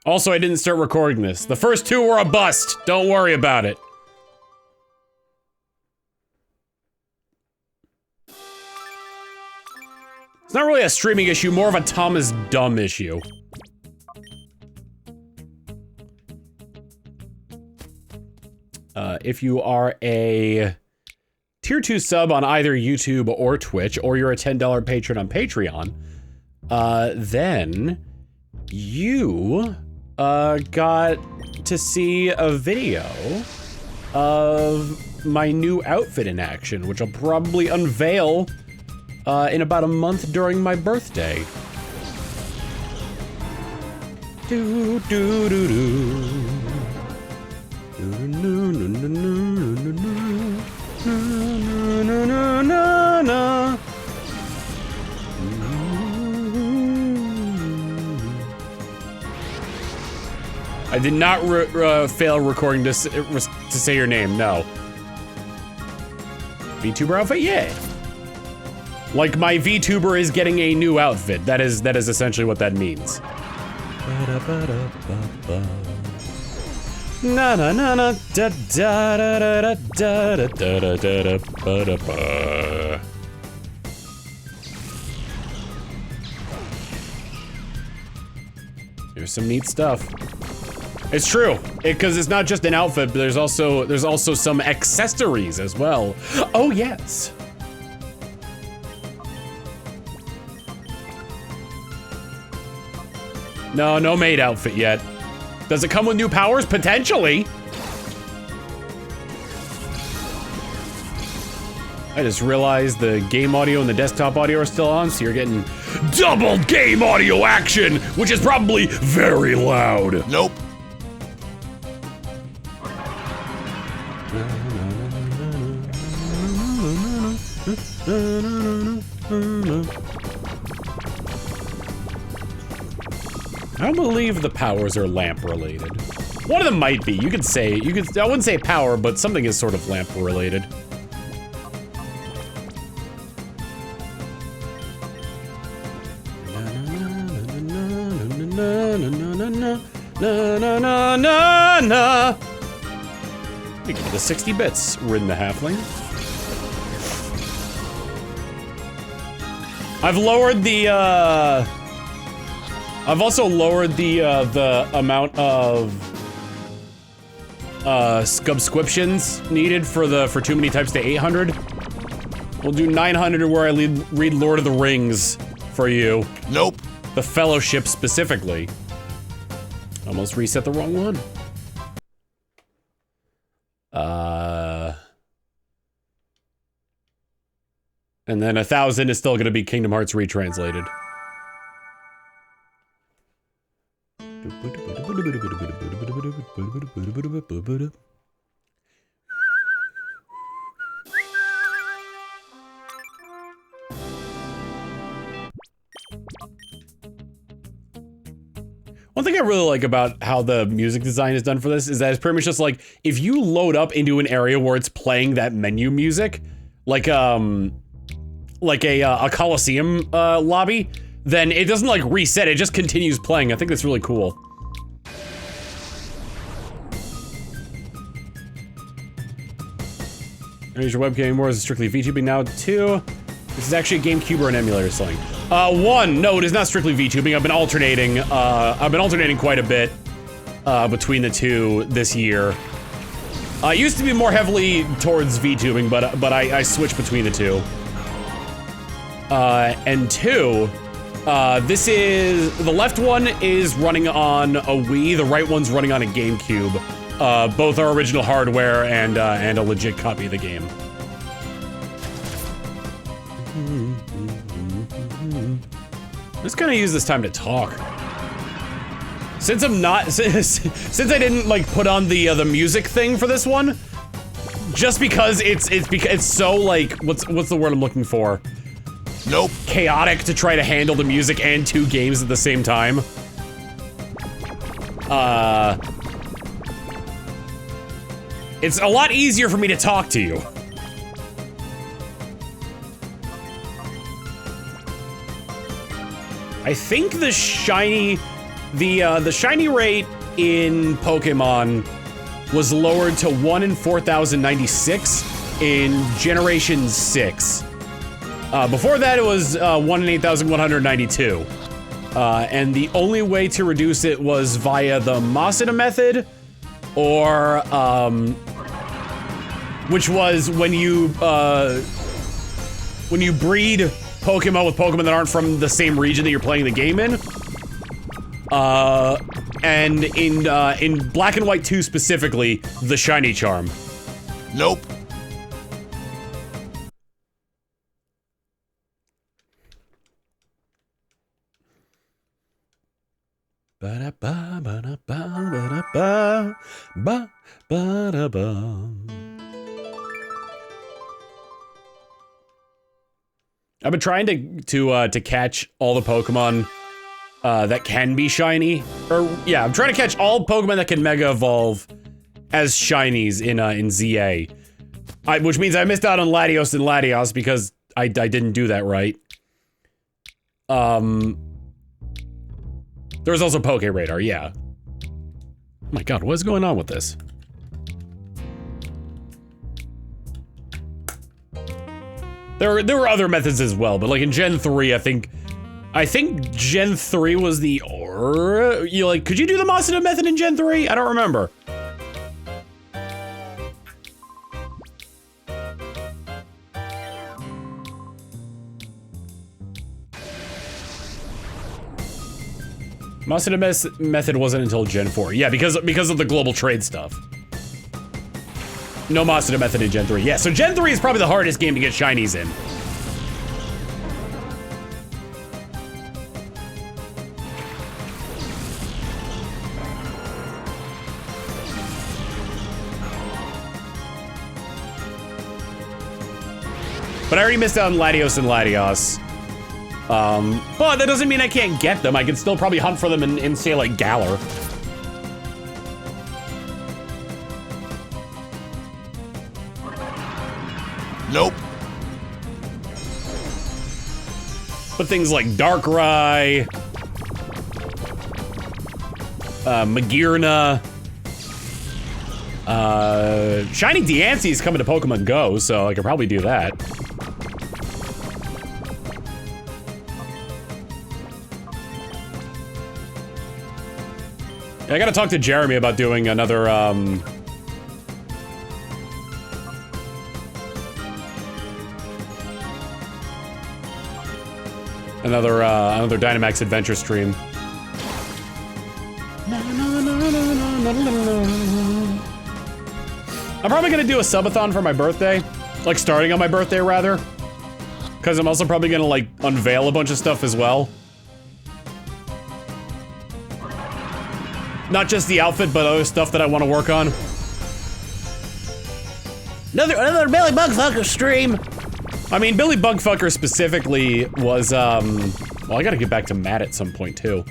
Also, I didn't start recording this. The first two were a bust. Don't worry about it. It's not really a streaming issue, more of a Thomas Dumb issue. If you are a tier 2 sub on either YouTube or Twitch, or you're a $10 patron on Patreon, then you got to see a video of my new outfit in action, which I'll probably unveil in about a month during my birthday. Do do do do. I did not fail recording to say your name, no. VTuber outfit? Yeah. Like my VTuber is getting a new outfit. That is essentially what that means. Na na na na da da da da da da da da da da da. There's some neat stuff. It's true, because it's not just an outfit, but there's also some accessories as well. Oh yes. No maid outfit yet. Does it come with new powers? Potentially. I just realized the game audio and the desktop audio are still on, so you're getting double game audio action, which is probably very loud. Nope. I don't believe the powers are lamp related. One of them might be. You could say, I wouldn't say power, but something is sort of lamp related. We give it the 60 bits. Ridden the halfling. I've lowered the, I've also lowered the amount of subscriptions needed for too many types to 800. We'll do 900 where I read Lord of the Rings for you. Nope. The Fellowship specifically. Almost reset the wrong one. And then 1,000 is still gonna be Kingdom Hearts retranslated. One thing I really like about how the music design is done for this is that it's pretty much just like, if you load up into an area where it's playing that menu music, like a Colosseum lobby, then it doesn't like reset, it just continues playing. I think that's really cool. Here's your webcam more, is it strictly VTubing now? 2, this is actually a GameCube or an emulator or something. 1, no, it is not strictly VTubing. I've been alternating quite a bit between the two this year. It used to be more heavily towards VTubing, but I switched between the two. And 2, this is, the left one is running on a Wii, the right one's running on a GameCube. Both are original hardware and a legit copy of the game. Let's kind of use this time to talk. Since I'm not, since I didn't like put on the music thing for this one, just because it's so like, what's the word I'm looking for? Nope. Chaotic to try to handle the music and 2 games at the same time. It's a lot easier for me to talk to you. I think the shiny The shiny rate in Pokemon was lowered to 1 in 4,096 in Generation 6. Before that, it was 1 in 8,192. And the only way to reduce it was via the Masada method, or, which was when you breed Pokemon with Pokemon that aren't from the same region that you're playing the game in. And in Black and White 2 specifically, the Shiny Charm. Nope. I've been trying to catch all the Pokemon that can be shiny, or yeah, I'm trying to catch all Pokemon that can Mega Evolve as shinies in ZA, which means I missed out on Latios and Latios because I didn't do that right. There was also Poke Radar, yeah. Oh my god, what is going on with this? There were other methods as well, but like in Gen 3, I think Gen 3 was the could you do the Masada method in Gen 3? I don't remember. Masada method wasn't until Gen 4. Yeah, because of the global trade stuff. No Masada method in Gen 3. Yeah, so Gen 3 is probably the hardest game to get shinies in. But I already missed out on Latios and Latios. But that doesn't mean I can't get them. I can still probably hunt for them in say, like, Galar. Nope. But things like Darkrai, Magearna, Shiny Diancie is coming to Pokemon Go, so I could probably do that. I gotta talk to Jeremy about doing another, another Dynamax Adventure stream. I'm probably gonna do a subathon for my birthday. Like, starting on my birthday, rather. Because I'm also probably gonna, like, unveil a bunch of stuff as well. Not just the outfit, but other stuff that I want to work on. Another Billy Bugfucker stream! I mean, Billy Bugfucker specifically was, well, I gotta get back to Matt at some point, too.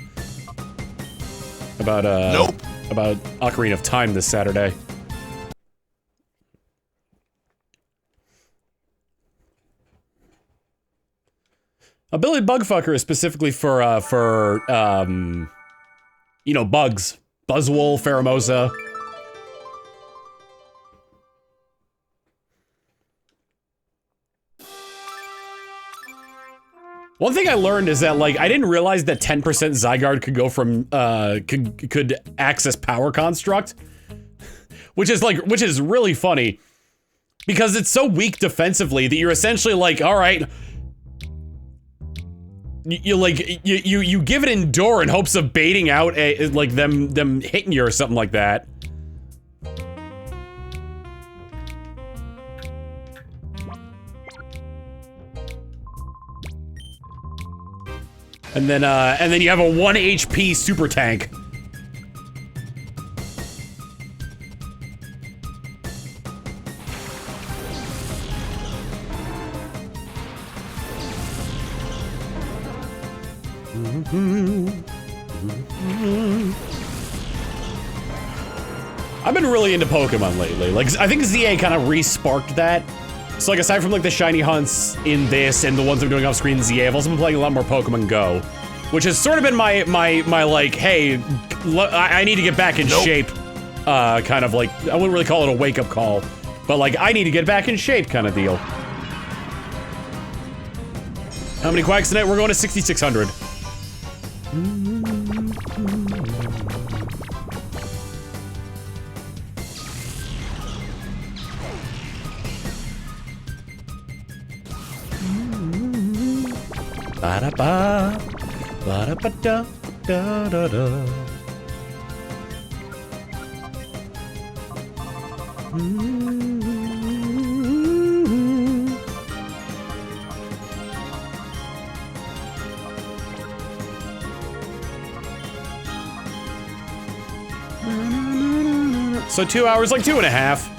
About, Nope. About Ocarina of Time this Saturday. A Billy Bugfucker is specifically for, you know, bugs. Buzzwole, Pheromosa. One thing I learned is that, like, I didn't realize that 10% Zygarde could go from, could access Power Construct. Which is really funny. Because it's so weak defensively that you're essentially like, alright. You give it Endure in hopes of baiting out like them hitting you or something like that. And then you have a 1 HP super tank. I've been really into Pokemon lately. Like, I think ZA kind of re-sparked that. So, like, aside from, like, the shiny hunts in this and the ones I'm doing off screen in ZA, I've also been playing a lot more Pokemon Go. which has sort of been my like, hey, I need to get back in shape, kind of like, I wouldn't really call it a wake-up call, but like, I need to get back in shape kind of deal. How many quacks tonight? We're going to 6,600. Ba-da-ba, ba-da-ba-da, da-da-da. So 2 hours, like 2.5.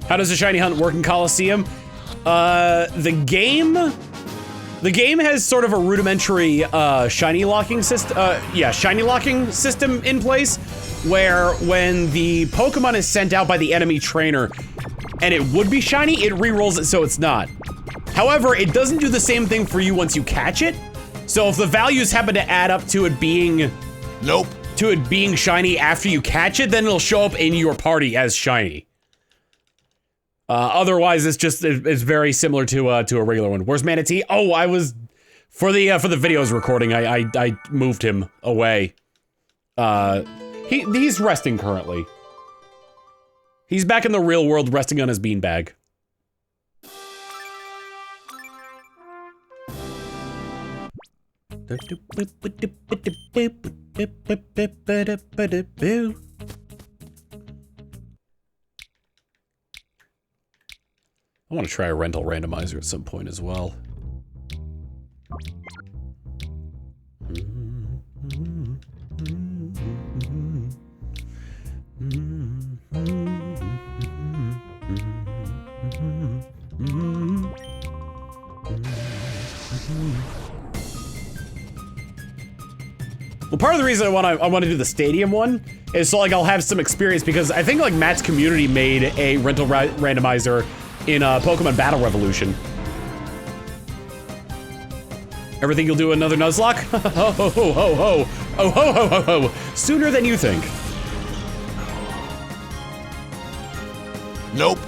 How does the shiny hunt work in Colosseum? The game has sort of a rudimentary shiny locking system. Shiny locking system in place, where when the Pokemon is sent out by the enemy trainer, and it would be shiny, it re-rolls it so it's not. However, it doesn't do the same thing for you once you catch it. So if the values happen to add up to it being to it being shiny after you catch it, then it'll show up in your party as shiny. Otherwise, it's very similar to a regular one. Where's Manatee? Oh, I was for the videos recording. I moved him away. He's resting currently. He's back in the real world, resting on his beanbag. I want to try a rental randomizer at some point as well. Well, part of the reason I want to do the stadium one is so like I'll have some experience, because I think like Matt's community made a rental randomizer in Pokemon Battle Revolution. Everything you'll do another Nuzlocke? Ho ho ho ho ho. Oh ho ho ho ho. Sooner than you think. Nope.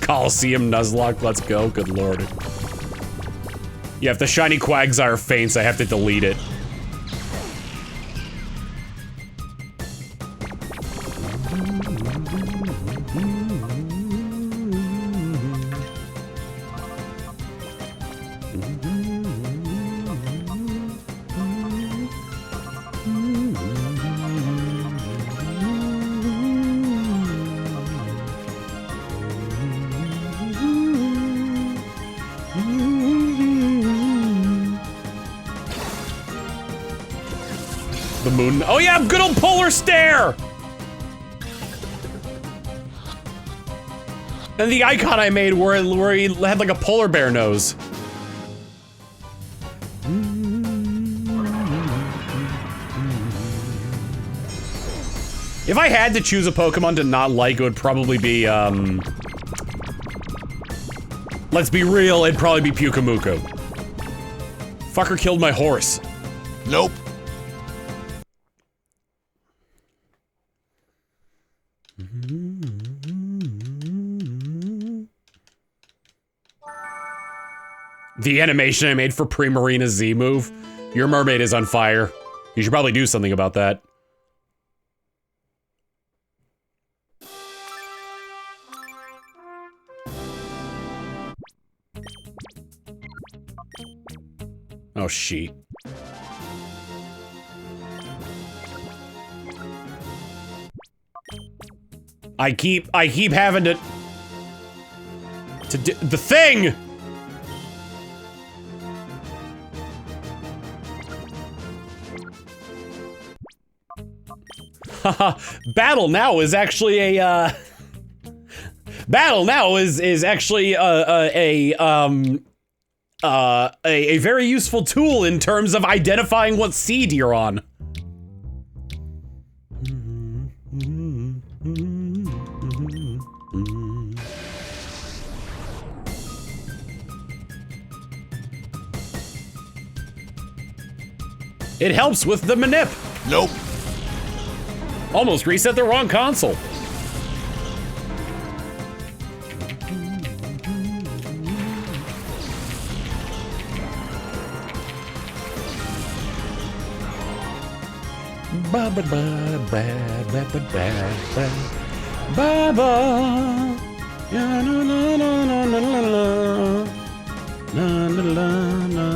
Colosseum Nuzlocke, let's go, good lord. Yeah, if the shiny Quagsire faints, I have to delete it. The moon. Oh yeah, good old polar stare! And the icon I made where he had like a polar bear nose. If I had to choose a Pokemon to not like, it would probably be, let's be real, it'd probably be Pyukumuku. Fucker killed my horse. Nope. The animation I made for Primarina Z move. Your mermaid is on fire. You should probably do something about that. Oh, shit. I keep having to do the thing! Battle now is actually a, Battle now is actually a very useful tool in terms of identifying what seed you're on. It helps with the manip. Nope. Almost reset the wrong console. Ba ba ba ba ba ba ba ba ba. Ya na na na na na na na na na na.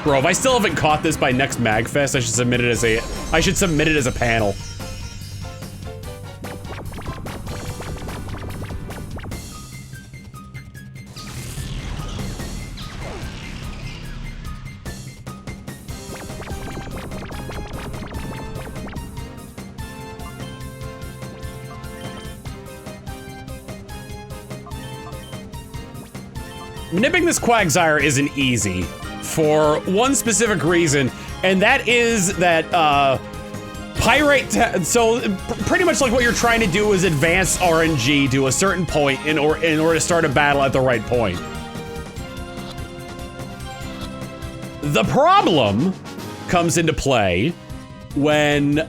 Bro, if I still haven't caught this by next MagFest, I should submit it as a panel. Nipping this Quagsire isn't easy for one specific reason, and that is that, so pretty much like what you're trying to do is advance RNG to a certain point in order to start a battle at the right point. The problem comes into play when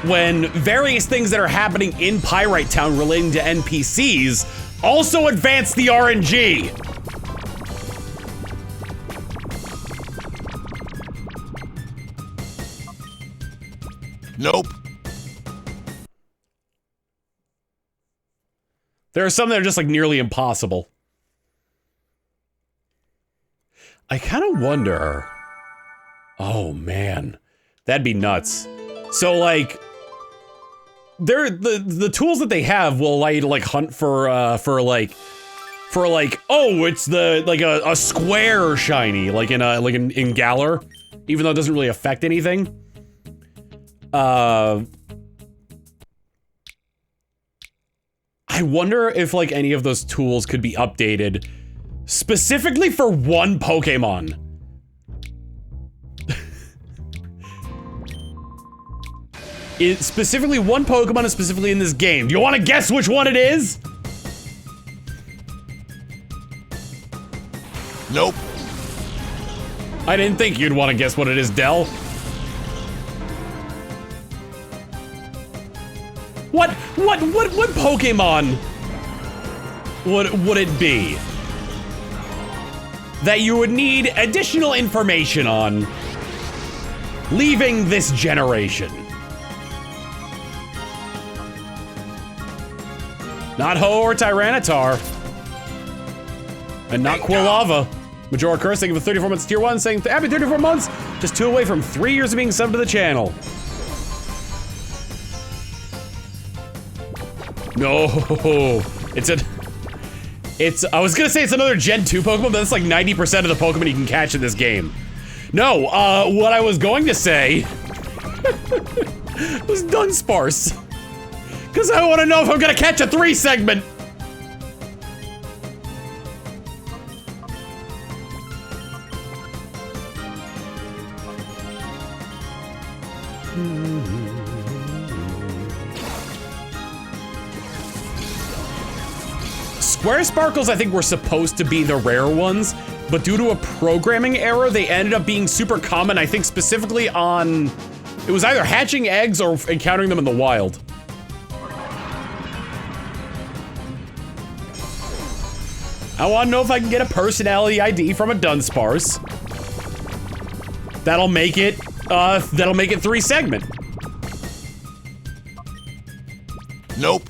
various things that are happening in Pyrite Town relating to NPCs also advance the RNG. Nope. There are some that are just like nearly impossible. I kind of wonder. Oh man, that'd be nuts. So like, the tools that they have will allow you to like hunt for like, oh, it's like a square shiny, like in Galar, even though it doesn't really affect anything. I wonder if like any of those tools could be updated specifically for one Pokemon. Specifically one Pokemon is specifically in this game. Do you want to guess which one it is? Nope. I didn't think you'd want to guess what it is, Del. What Pokemon would it be that you would need additional information on leaving this generation? Not Ho or Tyranitar. And not Quilava. Majora Curse, thank you for 34 months tier 1, saying happy 34 months, just 2 away from 3 years of being subbed to the channel. No, I was gonna say it's another Gen 2 Pokemon, but that's like 90% of the Pokemon you can catch in this game. No, what I was going to say was Dunsparce. Because I want to know if I'm gonna catch a 3 segment. Square Sparkles, I think, were supposed to be the rare ones, but due to a programming error, they ended up being super common, I think specifically on... It was either hatching eggs or encountering them in the wild. I want to know if I can get a personality ID from a Dunsparce. That'll make it 3 segment. Nope.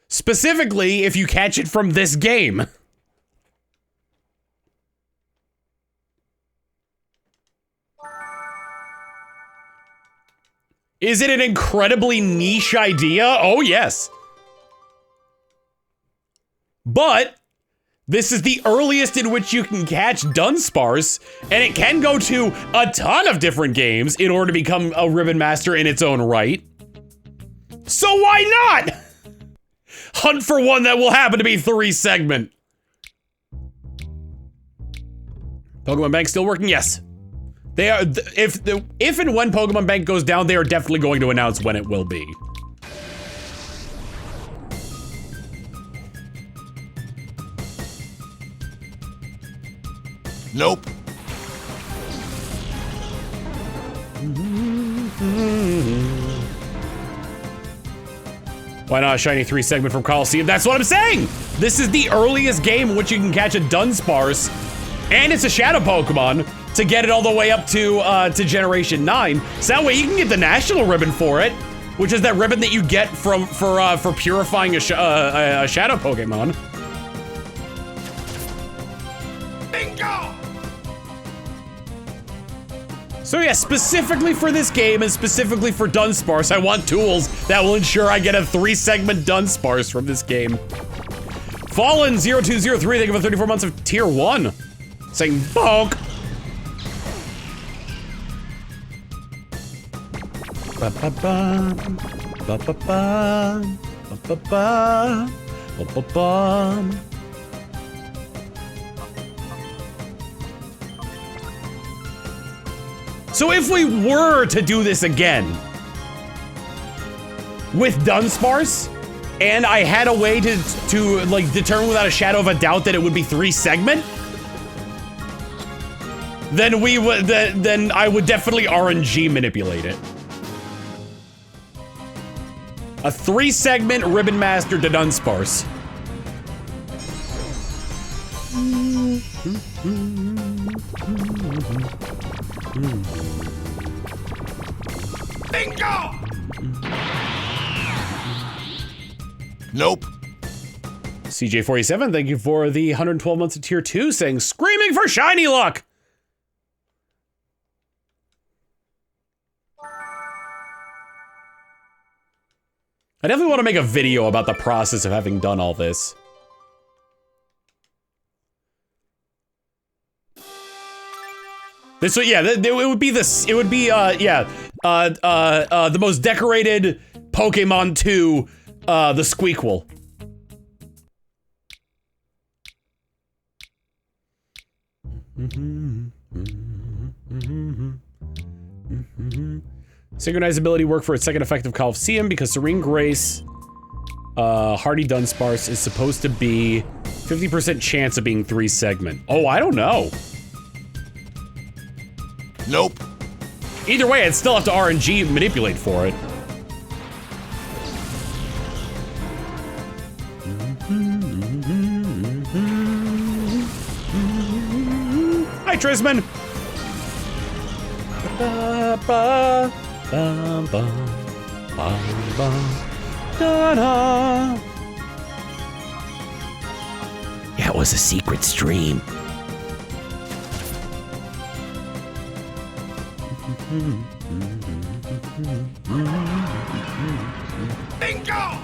Specifically, if you catch it from this game. Is it an incredibly niche idea? Oh, yes. but this is the earliest in which you can catch Dunsparce, and it can go to a ton of different games in order to become a Ribbon Master in its own right. So why not? Hunt for one that will happen to be 3 segment. Pokemon Bank still working? Yes. They are. If and when Pokemon Bank goes down, they are definitely going to announce when it will be. Nope. Why not a shiny 3 segment from Colosseum? That's what I'm saying! This is the earliest game in which you can catch a Dunsparce, and it's a Shadow Pokemon to get it all the way up to Generation 9. So that way you can get the National Ribbon for it, which is that ribbon that you get for purifying a Shadow Pokemon. Bingo! So yeah, specifically for this game and specifically for Dunsparce, I want tools that will ensure I get a 3 segment Dunsparce from this game. Fallen0203, thank you for 34 months of tier 1. Saying bonk. Ba ba ba ba ba ba ba ba ba ba ba. So if we were to do this again with Dunsparce, and I had a way to like determine without a shadow of a doubt that it would be 3 segment, then we would then I would definitely RNG manipulate it. A 3 segment Ribbon Master to Dunsparce. Bingo! Nope. CJ47, thank you for the 112 months of tier 2, saying screaming for shiny luck. I definitely want to make a video about the process of having done all this. This would, yeah, it would be this, it would be, the most decorated Pokemon 2, the Squeakquel. Synchronized ability work for its second effective Colosseum because Serene Grace, Hardy Dunsparce is supposed to be 50% chance of being 3 segment. Oh, I don't know. Nope. Either way, I'd still have to RNG manipulate for it. Hi, Trisman. Yeah, it was a secret stream. Bingo!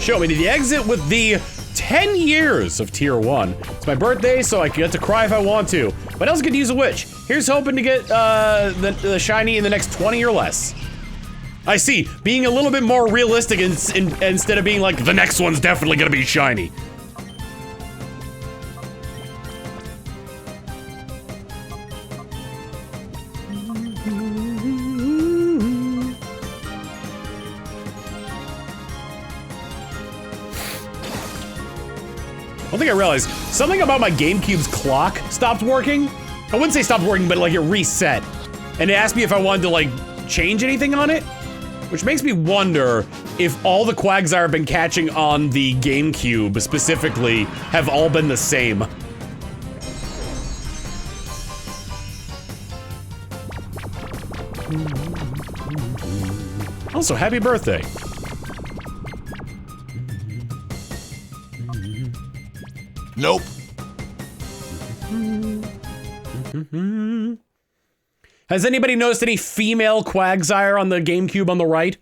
Show me the exit with the 10 years of tier 1. It's my birthday, so I get to cry if I want to. But else could use a witch. Here's hoping to get the shiny in the next 20 or less. I see, being a little bit more realistic instead of being like, the next one's definitely gonna be shiny. One thing I realized, something about my GameCube's clock stopped working. I wouldn't say stopped working, but like it reset. And it asked me if I wanted to like change anything on it, which makes me wonder if all the Quagsire I've been catching on the GameCube specifically have all been the same. Also, happy birthday. Nope. Has anybody noticed any female Quagsire on the GameCube on the right?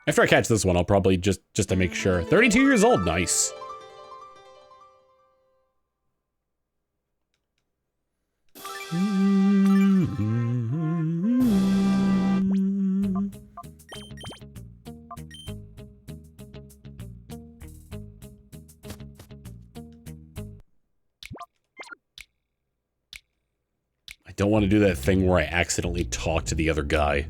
After I catch this one, I'll probably just to make sure. 32 years old, nice. I don't want to do that thing where I accidentally talk to the other guy.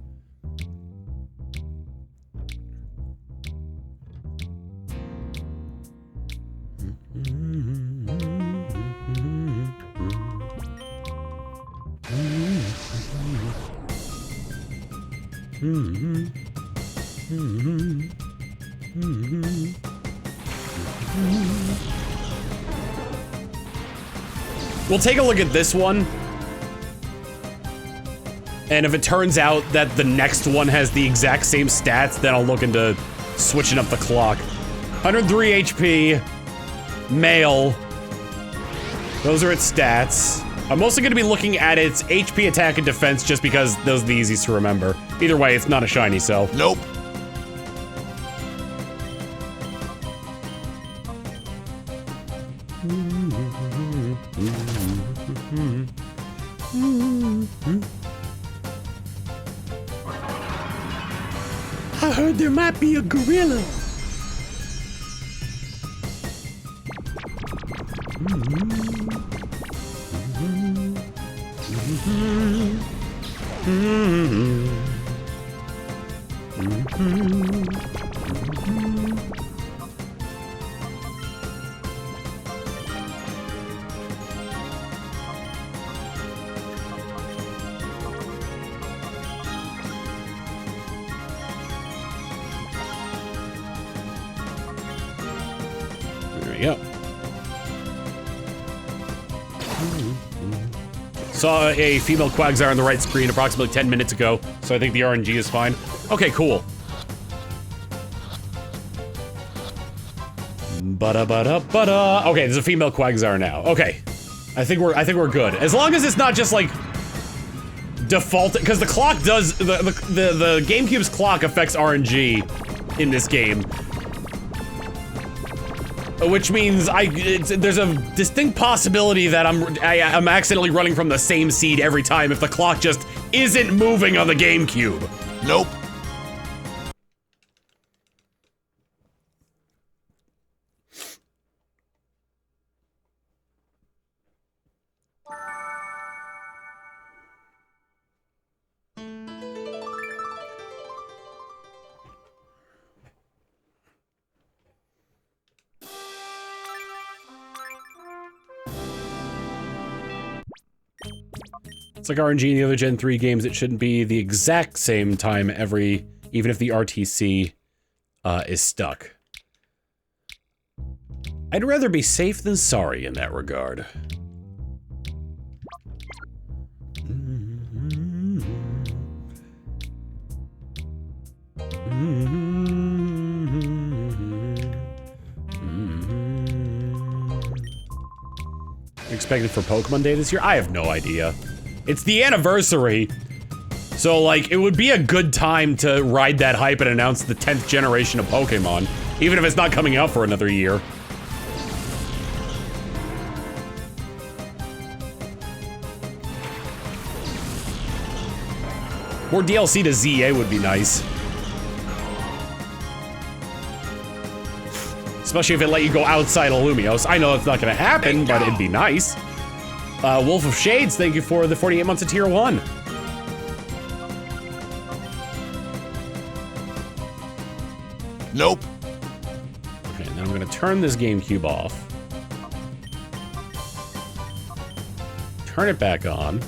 We'll take a look at this one. And if it turns out that the next one has the exact same stats, then I'll look into switching up the clock. 103 HP, male. Those are its stats. I'm mostly going to be looking at its HP, attack, and defense just because those are the easiest to remember. Either way, it's not a shiny, so. Nope. I heard there might be a gorilla. There we go. Saw a female Quagsire on the right screen approximately 10 minutes ago, so I think the RNG is fine. Okay, cool. Ba-da-ba-da-ba-da. Okay, there's a female Quagsire now. Okay. I think we're good. As long as it's not just like default, because the clock does the GameCube's clock affects RNG in this game. Which means there's a distinct possibility that I'm accidentally running from the same seed every time if the clock just isn't moving on the GameCube. Nope. It's like RNG in the other Gen 3 games, it shouldn't be the exact same time even if the RTC is stuck. I'd rather be safe than sorry in that regard. Expected for Pokemon Day this year? I have no idea. It's the anniversary, so like it would be a good time to ride that hype and announce the 10th generation of Pokemon, even if it's not coming out for another year. More DLC to ZA would be nice. Especially if it let you go outside of Lumios. I know that's not gonna happen, but it'd be nice. Wolf of Shades, thank you for the 48 months of Tier 1. Nope. Okay, now I'm gonna turn this GameCube off. Turn it back on.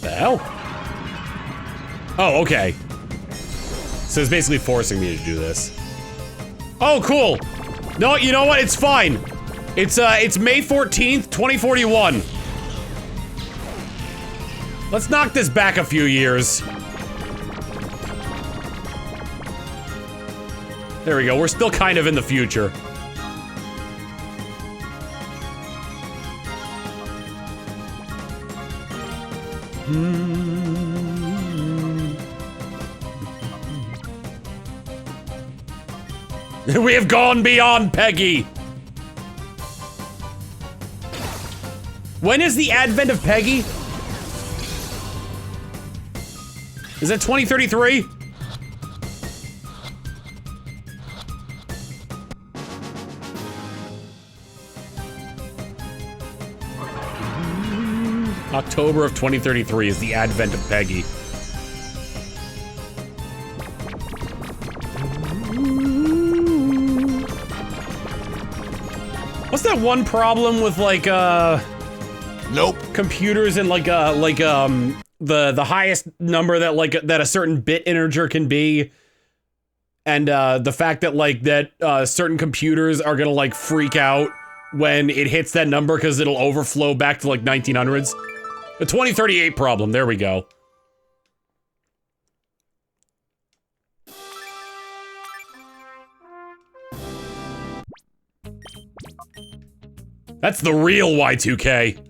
The hell? Oh, okay. So it's basically forcing me to do this. Oh, cool. No, you know what? It's fine. It's May 14th, 2041. Let's knock this back a few years. There we go. We're still kind of in the future. We have gone beyond Peggy. When is the advent of Peggy? Is it 2033? October of 2033 is the advent of Peggy. What's that one problem with like Nope. computers and like the highest number that that a certain bit integer can be, and the fact that certain computers are gonna like freak out when it hits that number because it'll overflow back to like 1900s. The 2038 problem. There we go. That's the real Y2K.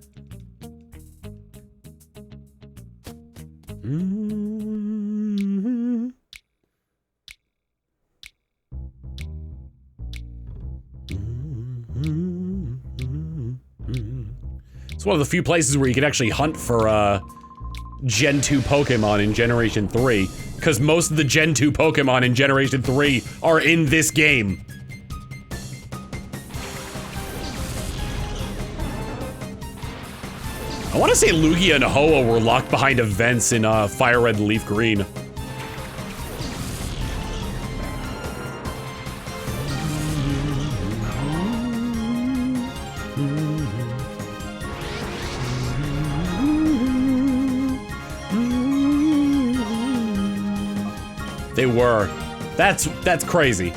It's one of the few places where you can actually hunt for Gen 2 Pokemon in Generation 3, because most of the Gen 2 Pokemon in Generation 3 are in this game. I want to say Lugia and Hoa were locked behind events in Fire Red and Leaf Green. They were. That's crazy.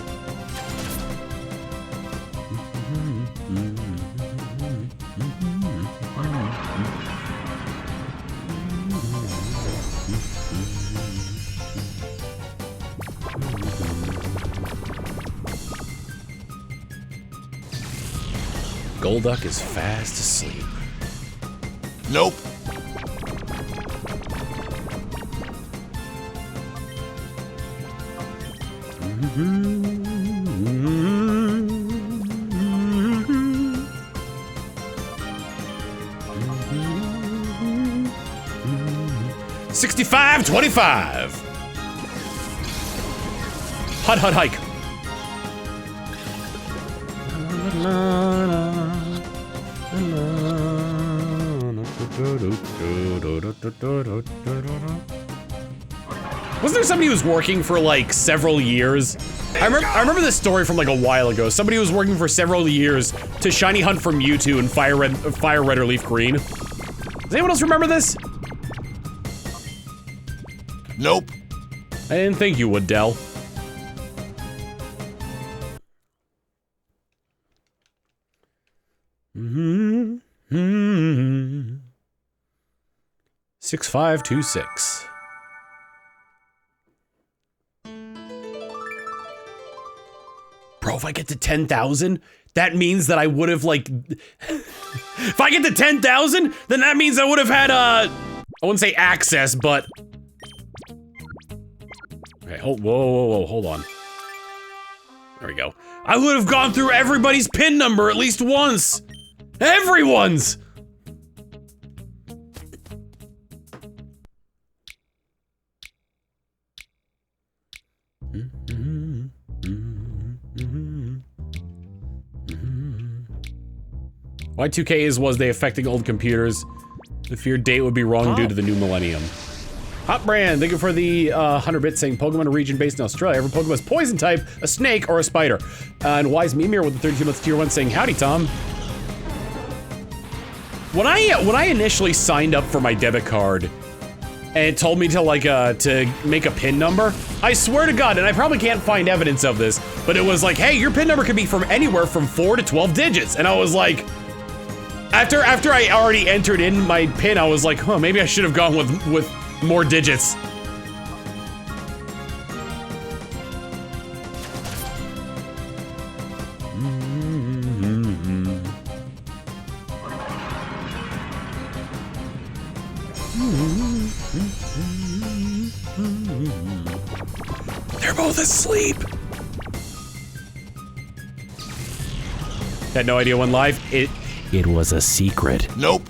Golduck is fast asleep. Nope. $65.25. Hut hut hike. Wasn't there somebody who was working for like several years? I remember this story from like a while ago. Somebody was working for several years to shiny hunt for Mewtwo in Fire Red or Leaf Green. Does anyone else remember this? Nope. I didn't think you would, Dell. Mm-hmm. 6526. Bro, if I get to 10,000, that means that I would have like... If I get to 10,000, then that means I would have had I wouldn't say access, but... Okay, whoa, hold on. There we go. I would have gone through everybody's PIN number at least once! Everyone's! Y2K was they affecting old computers? The feared date would be wrong due to the new millennium. Hot Brand, thank you for the 100-bit saying Pokemon a region based in Australia. Every Pokemon is poison type, a snake, or a spider. And Wise Mimir with the 32 months tier 1 saying, howdy, Tom. When I initially signed up for my debit card, and it told me to like, to make a PIN number, I swear to God, and I probably can't find evidence of this, but it was like, hey, your PIN number could be from anywhere from 4 to 12 digits. And I was like, after I already entered in my PIN, I was like, huh, maybe I should have gone with more digits. They're both asleep. Had no idea when live. It was a secret. Nope.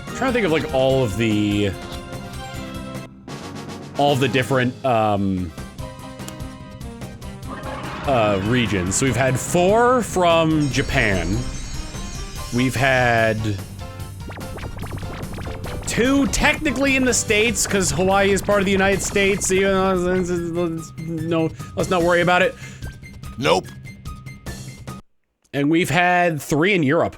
I'm trying to think of like all of the different regions. So we've had 4 from Japan. We've had 2 technically in the States, because Hawaii is part of the United States. So, no, let's not worry about it. Nope. And we've had 3 in Europe.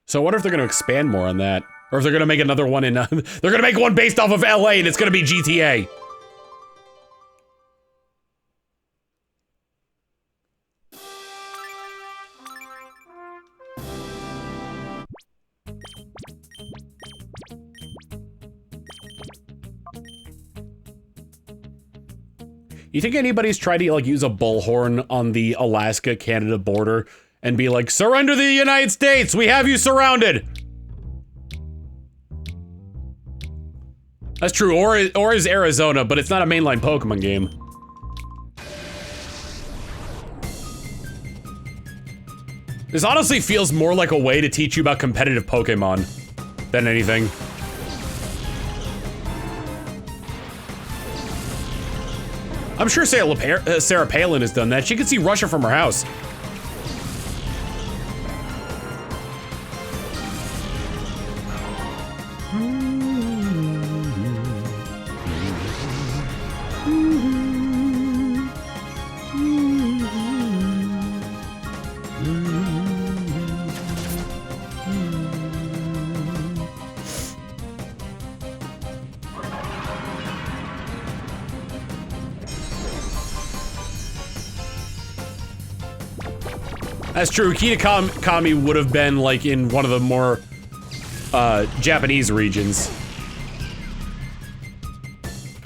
So I wonder if they're going to expand more on that. Or if they're going to make another one in, they're going to make one based off of LA and it's going to be GTA. You think anybody's tried to like use a bullhorn on the Alaska-Canada border and be like, surrender the United States, we have you surrounded? That's true, or is Arizona, but it's not a mainline Pokemon game. This honestly feels more like a way to teach you about competitive Pokemon than anything. I'm sure Sarah Palin has done that. She could see Russia from her house. That's true. Kitakami would have been like in one of the more Japanese regions.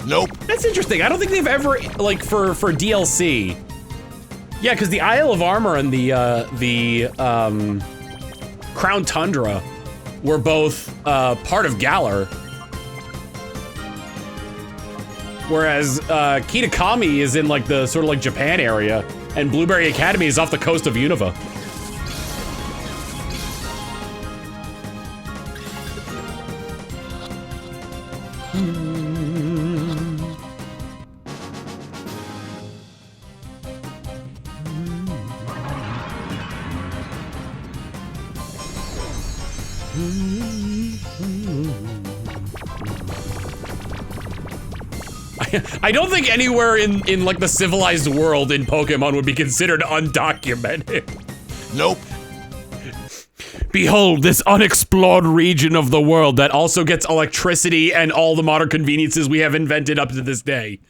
Nope. That's interesting. I don't think they've ever like for DLC. Yeah, because the Isle of Armor and the Crown Tundra were both part of Galar. Whereas Kitakami is in like the sort of like Japan area. And Blueberry Academy is off the coast of Unova. I don't think anywhere in like the civilized world in Pokemon would be considered undocumented. Nope. Behold this unexplored region of the world that also gets electricity and all the modern conveniences we have invented up to this day.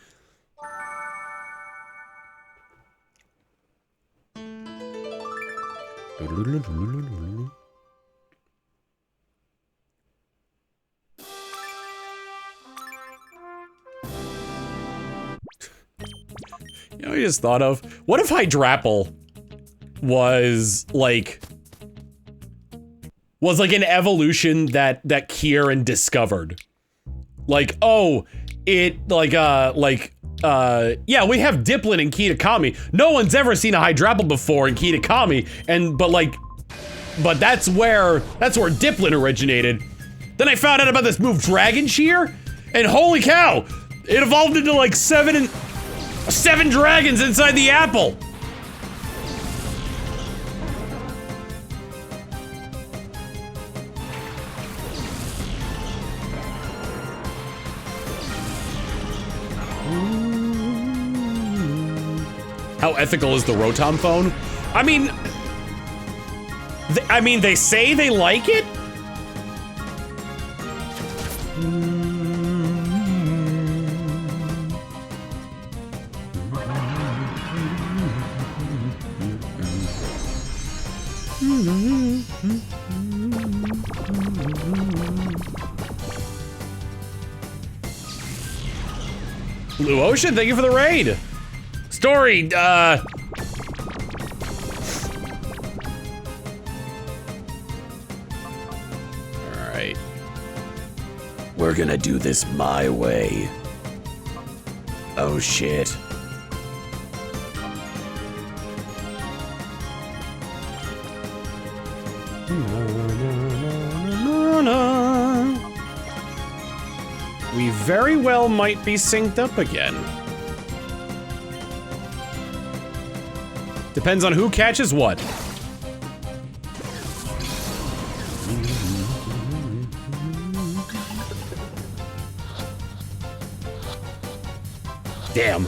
You know what I just thought of? What if Hydrapple was like an evolution that Kieran discovered? Like, oh, it yeah, we have Dipplin in Kitakami. No one's ever seen a Hydrapple before in Kitakami, but that's where Dipplin originated. Then I found out about this move Dragon Shear, and holy cow, it evolved into like 7 dragons inside the apple! How ethical is the Rotom phone? I mean, they say they like it? Blue Ocean, thank you for the raid. Story, Alright. We're gonna do this my way. Oh shit. We very well might be synced up again. Depends on who catches what. Damn.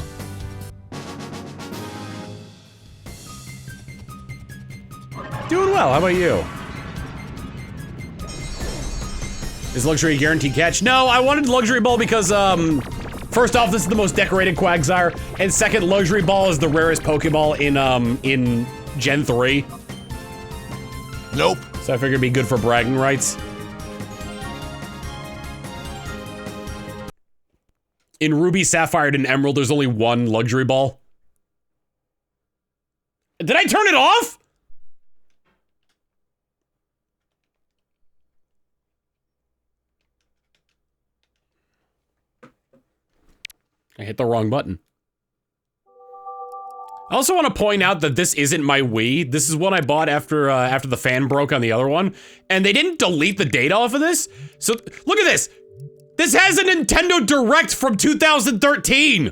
Doing well, how about you? Is luxury a guaranteed catch? No, I wanted luxury ball because, first off, this is the most decorated Quagsire, and second, luxury ball is the rarest Pokeball in Gen 3. Nope. So I figured it'd be good for bragging rights. In Ruby, Sapphire, and Emerald, there's only one luxury ball. Did I turn it off? I hit the wrong button. I also want to point out that this isn't my Wii. This is one I bought after the fan broke on the other one, and they didn't delete the data off of this. So look at this. This has a Nintendo Direct from 2013.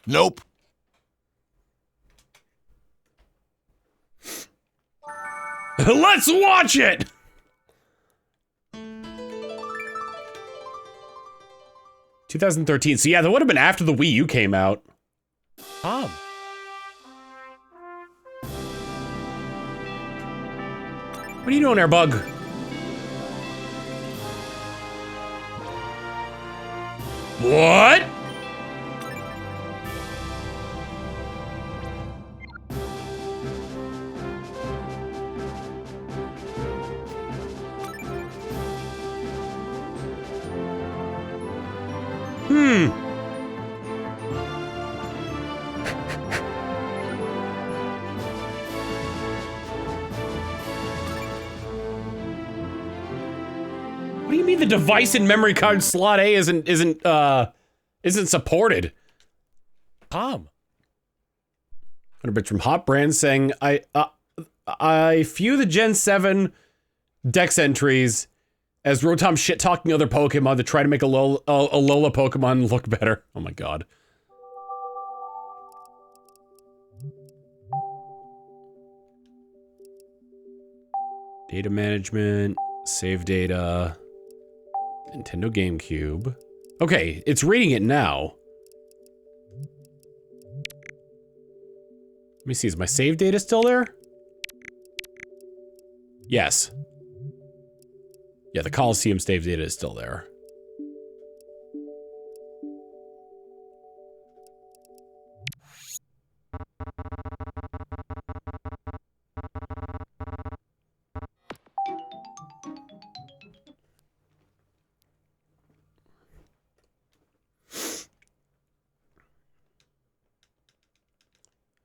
Nope. Let's watch it! $2013. So yeah, that would have been after the Wii U came out. What are you doing there, bug? What? What do you mean the device in memory card slot A isn't supported? 100 bits from Hot Brand saying I view the Gen 7 Dex entries as Rotom shit-talking other Pokemon to try to make a Lola Pokemon look better. Oh my god. Data management, save data, Nintendo GameCube. Okay, it's reading it now. Let me see, is my save data still there? Yes. Yeah, the Colosseum save data is still there.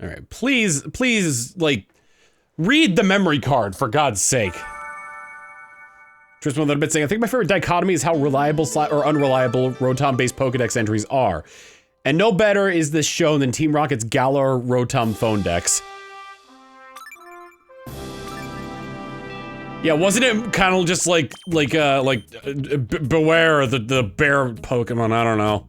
All right, please, like, read the memory card, for God's sake. Tristan, that a bit saying, I think my favorite dichotomy is how reliable or unreliable Rotom-based Pokedex entries are. And no better is this shown than Team Rocket's Galar Rotom phone decks. Yeah, wasn't it kind of just like Beware, the bear Pokemon, I don't know.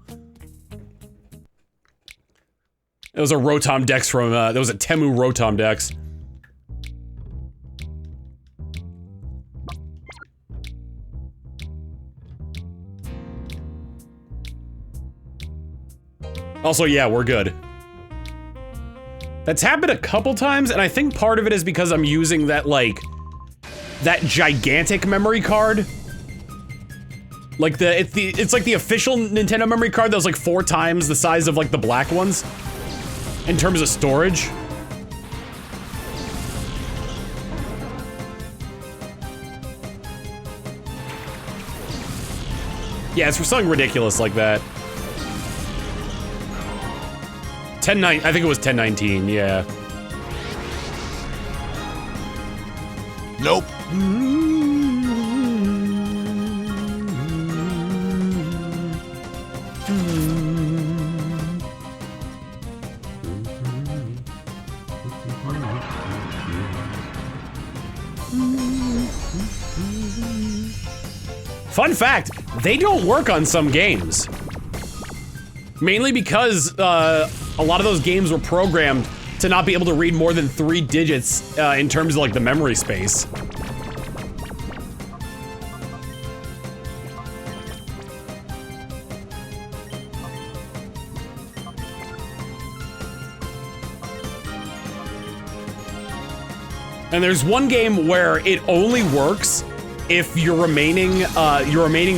It was a Rotom Dex from, there was a Temu Rotom Dex. Also, yeah, we're good. That's happened a couple times, and I think part of it is because I'm using that, like, that gigantic memory card. Like it's like the official Nintendo memory card that was like 4 times the size of like the black ones in terms of storage. Yeah, it's for something ridiculous like that. I think it was 1019, yeah. Nope. Fun fact, they don't work on some games. Mainly because a lot of those games were programmed to not be able to read more than 3 digits in terms of like the memory space. And there's one game where it only works if your remaining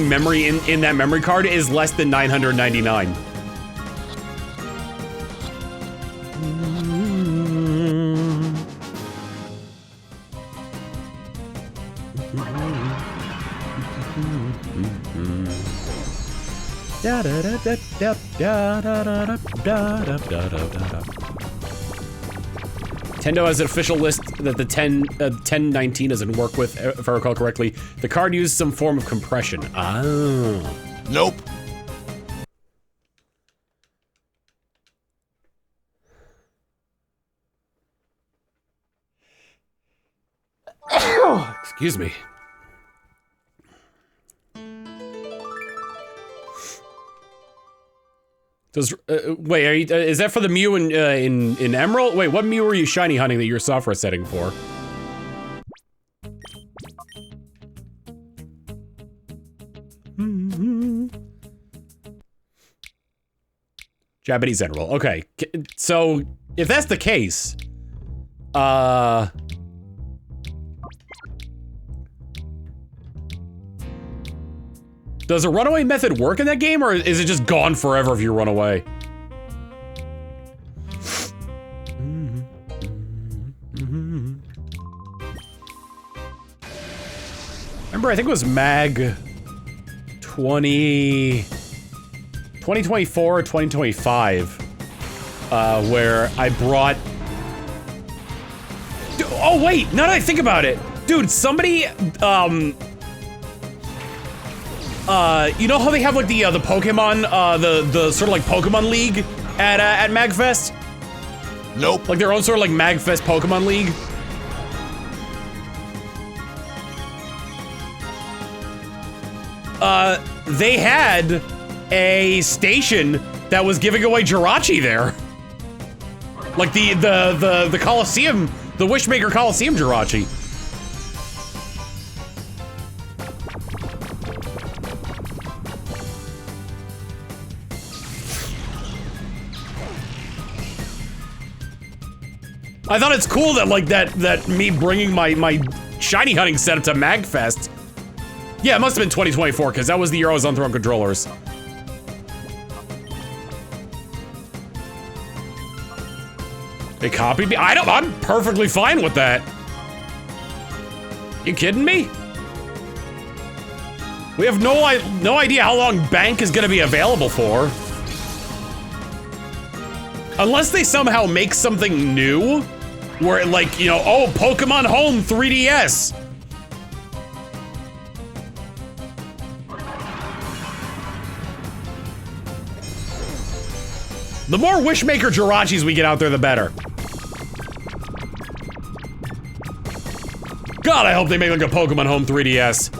memory in that memory card is less than 999. Nintendo has an official list that the 1019 doesn't work with, if I recall correctly. The card used some form of compression. Ah. Nope. Excuse me. Does wait? Are you, is that for the Mew in Emerald? Wait, what Mew were you shiny hunting that your software setting for? Japanese Emerald. Okay, so if that's the case, does a runaway method work in that game, or is it just gone forever if you run away? Remember, I think it was MAG 2024 or 2025, where I brought... Oh wait, now that I think about it, dude, somebody, you know how they have like the Pokemon, the sort of like Pokemon League at MagFest? Nope. Like their own sort of like MagFest Pokemon League? They had a station that was giving away Jirachi there. Like the Colosseum, the Wishmaker Colosseum Jirachi. I thought it's cool that like that me bringing my shiny hunting setup to MagFest. Yeah, it must have been 2024 because that was the year I was on Throne controllers. They copied me? I'm perfectly fine with that. You kidding me? We have no idea how long Bank is gonna be available for. Unless they somehow make something new, where like, you know, oh, Pokemon Home 3DS. The more Wishmaker Jirachis we get out there, the better. God, I hope they make like a Pokemon Home 3DS.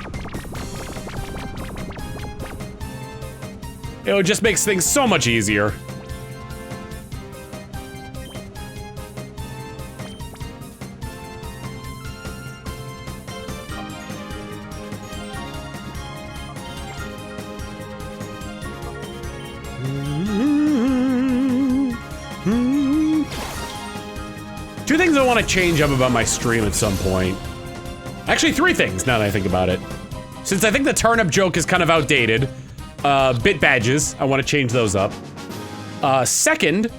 It just makes things so much easier. Two things I want to change up about my stream at some point. Actually, 3 things, now that I think about it. Since I think the turnip joke is kind of outdated, bit badges, I want to change those up. Second,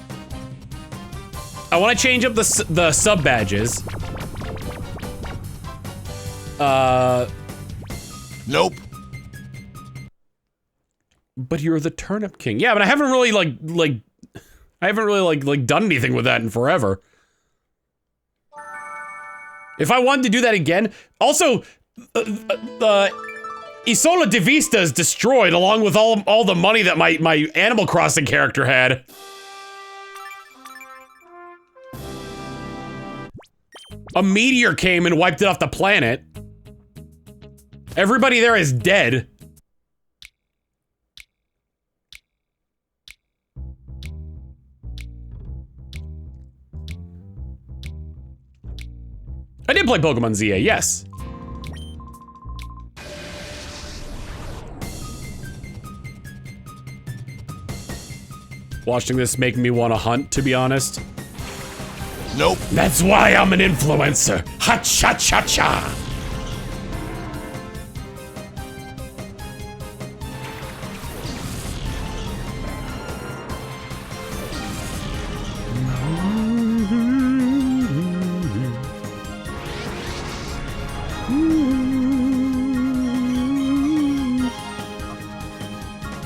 I want to change up the sub badges. Nope. But you're the turnip king. Yeah, but I haven't really I haven't really done anything with that in forever. If I wanted to do that again, also, Isola de Vista is destroyed along with all the money that my Animal Crossing character had. A meteor came and wiped it off the planet. Everybody there is dead. I did play Pokemon ZA, yes. Watching this make me want to hunt, to be honest. Nope. That's why I'm an influencer. Ha-cha-cha-cha.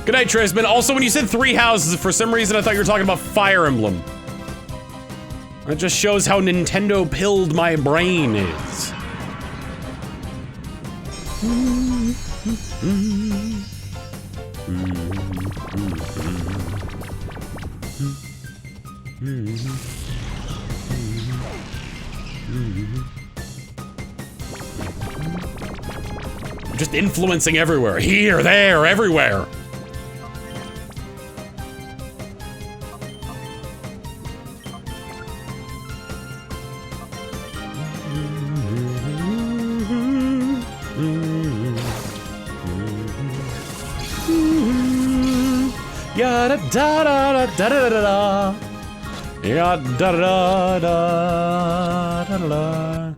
Good night, Trisman. Also, when you said 3 houses, for some reason I thought you were talking about Fire Emblem. That just shows how Nintendo pilled my brain is. Just influencing everywhere. Here, there, everywhere. Ya da da da da da da da. Ya da da da da da.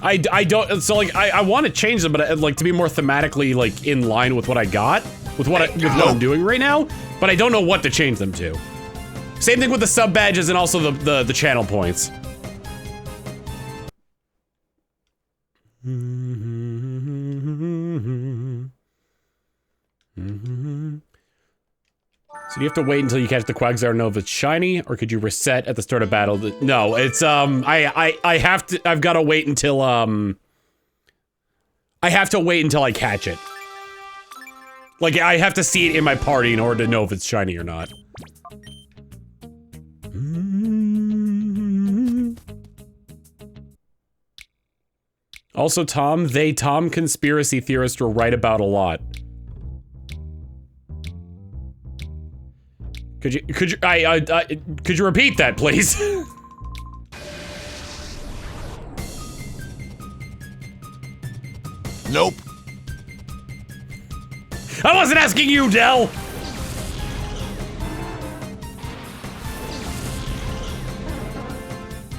I don't, so like, I want to change them, but like to be more thematically like in line with what I got, with what I'm doing right now, but I don't know what to change them to. Same thing with the sub badges and also the channel points. So do you have to wait until you catch the Quagsire to know if it's shiny, or could you reset at the start of battle? No, it's, I've got to wait until, I have to wait until I catch it. Like, I have to see it in my party in order to know if it's shiny or not. Also, Tom conspiracy theorists were right about a lot. Could you repeat that, please? Nope. I wasn't asking you, Del!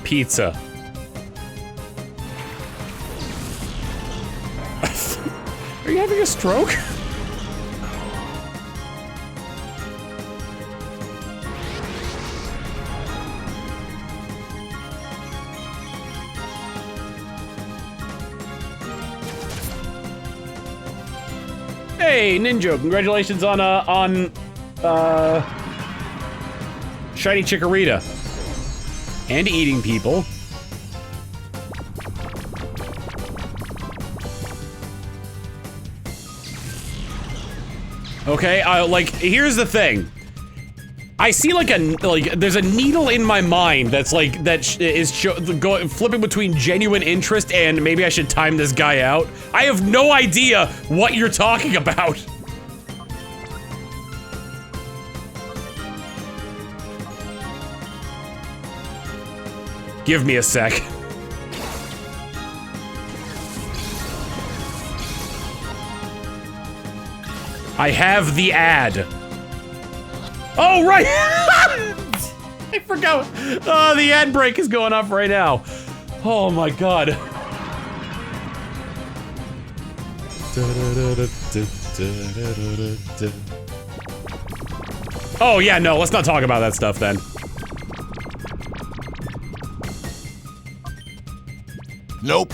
Pizza. Are you having a stroke? Hey, Ninja, congratulations on Shiny Chikorita. And eating people. Okay, like, here's the thing. I see there's a needle in my mind that's like, flipping between genuine interest and maybe I should time this guy out. I have no idea what you're talking about. Give me a sec. I have the ad. Oh, right! I forgot. Oh, the ad break is going off right now. Oh my god. Oh yeah, no, let's not talk about that stuff then. Nope.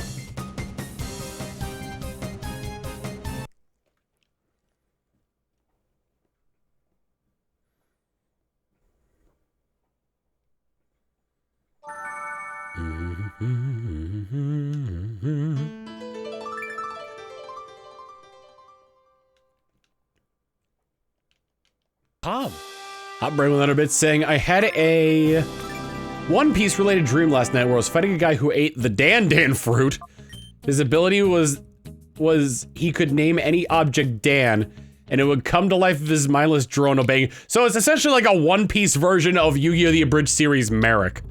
Hot Brain with 100 bits saying, I had a One Piece related dream last night where I was fighting a guy who ate the Dan fruit. His ability was he could name any object Dan, and it would come to life with his mindless drone obeying. So it's essentially like a One Piece version of Yu-Gi-Oh! The Abridged series Merrick.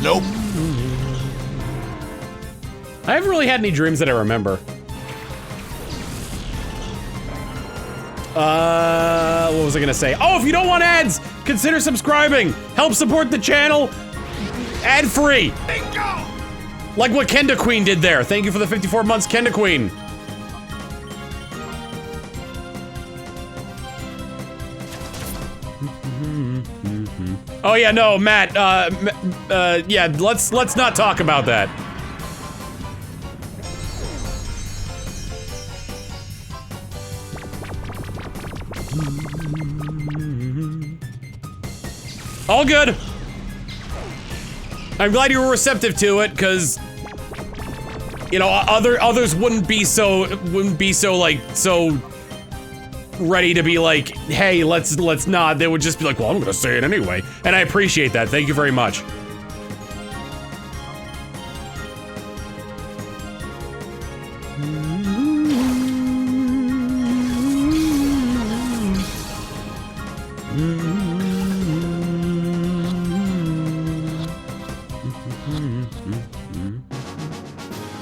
Nope. I haven't really had any dreams that I remember. What was I gonna say? Oh, if you don't want ads, consider subscribing. Help support the channel. Ad-free. Bingo! Like what Kenda Queen did there. Thank you for the 54 months, Kenda Queen. Oh yeah, no, Matt, yeah, let's not talk about that. All good. I'm glad you were receptive to it, cause you know, others wouldn't be so like so ready to be like, hey, let's not. They would just be like, well, I'm gonna say it anyway. And I appreciate that. Thank you very much.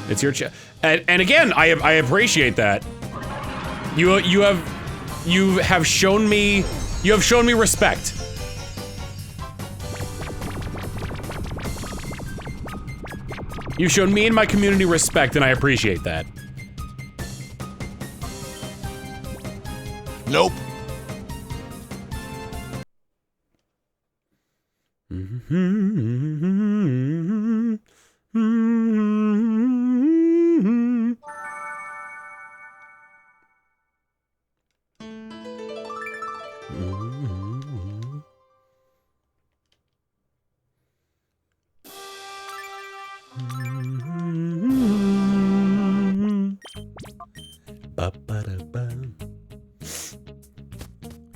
It's your and again, I appreciate that. You have shown me respect. You've shown me and my community respect, and I appreciate that. Nope.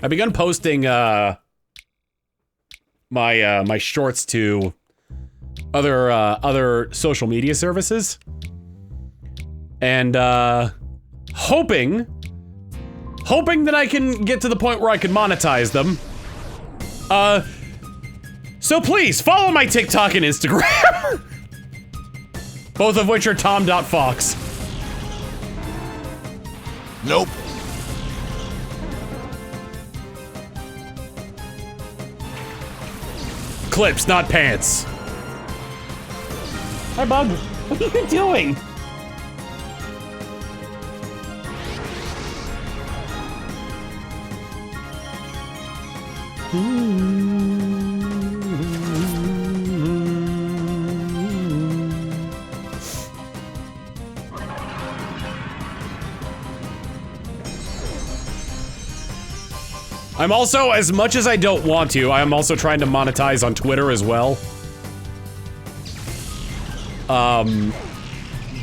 I've begun posting my shorts to other social media services, and hoping that I can get to the point where I can monetize them. So please follow my TikTok and Instagram, both of which are tom.fawkes. Nope. Clips, not pants. Hi, Bug. What are you doing? I'm also, as much as I don't want to, I am also trying to monetize on Twitter as well.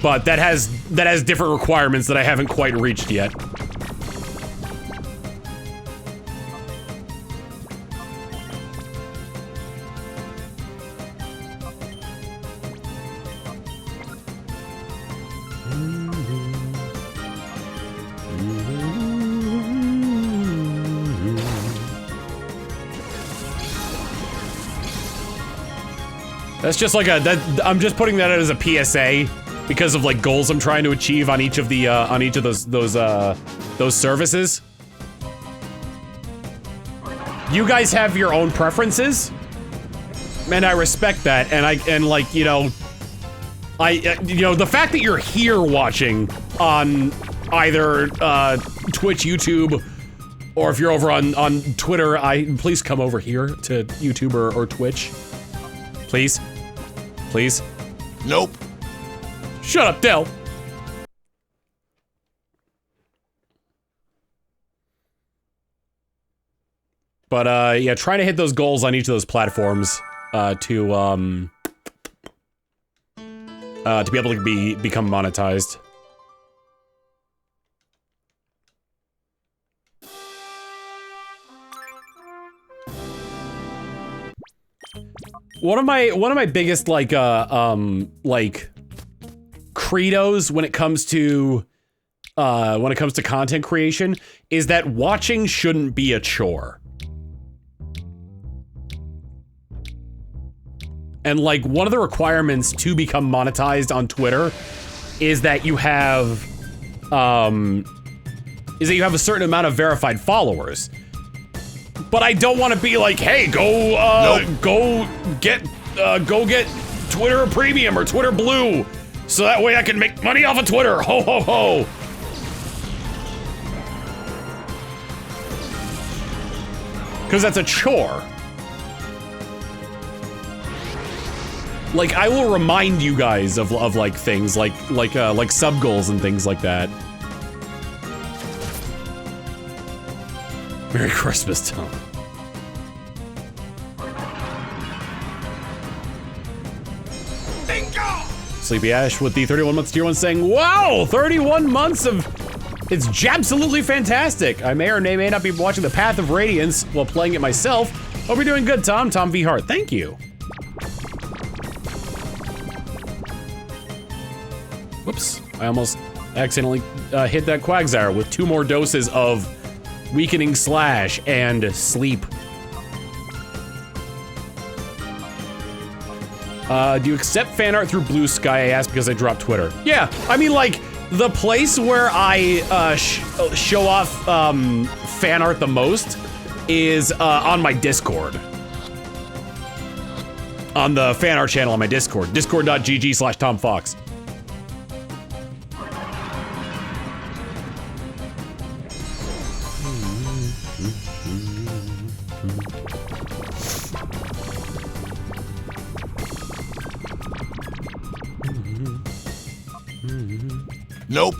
But that has different requirements that I haven't quite reached yet. That's just like I'm just putting that out as a PSA because of like goals I'm trying to achieve on each of the those services. You guys have your own preferences, and I respect that. And like you know, the fact that you're here watching on either Twitch, YouTube, or if you're over on Twitter, please come over here to YouTube or Twitch, please. Please? Nope. Shut up, Dell. But, yeah, trying to hit those goals on each of those platforms, to be able to become monetized. One of my biggest like credos when it comes to content creation is that watching shouldn't be a chore. And like one of the requirements to become monetized on Twitter is that you have a certain amount of verified followers. But I don't want to be like, hey, go get Twitter Premium or Twitter Blue, so that way I can make money off of Twitter. Ho ho ho. Because that's a chore. Like I will remind you guys of like things like sub goals and things like that. Merry Christmas, Tom. Bingo! Sleepy Ash with the 31 months tier 1 saying, wow, 31 months of... It's absolutely fantastic. I may or may not be watching The Path of Radiance while playing it myself. Hope you're doing good, Tom. Tom V. Hart, thank you. Whoops, I almost accidentally hit that Quagsire with 2 more doses of Weakening Slash and Sleep. Do you accept fan art through Blue Sky? I asked because I dropped Twitter. Yeah, I mean like, the place where I show off fan art the most is on my Discord. On the fan art channel on my Discord. Discord.gg/Tom Fawkes. Nope.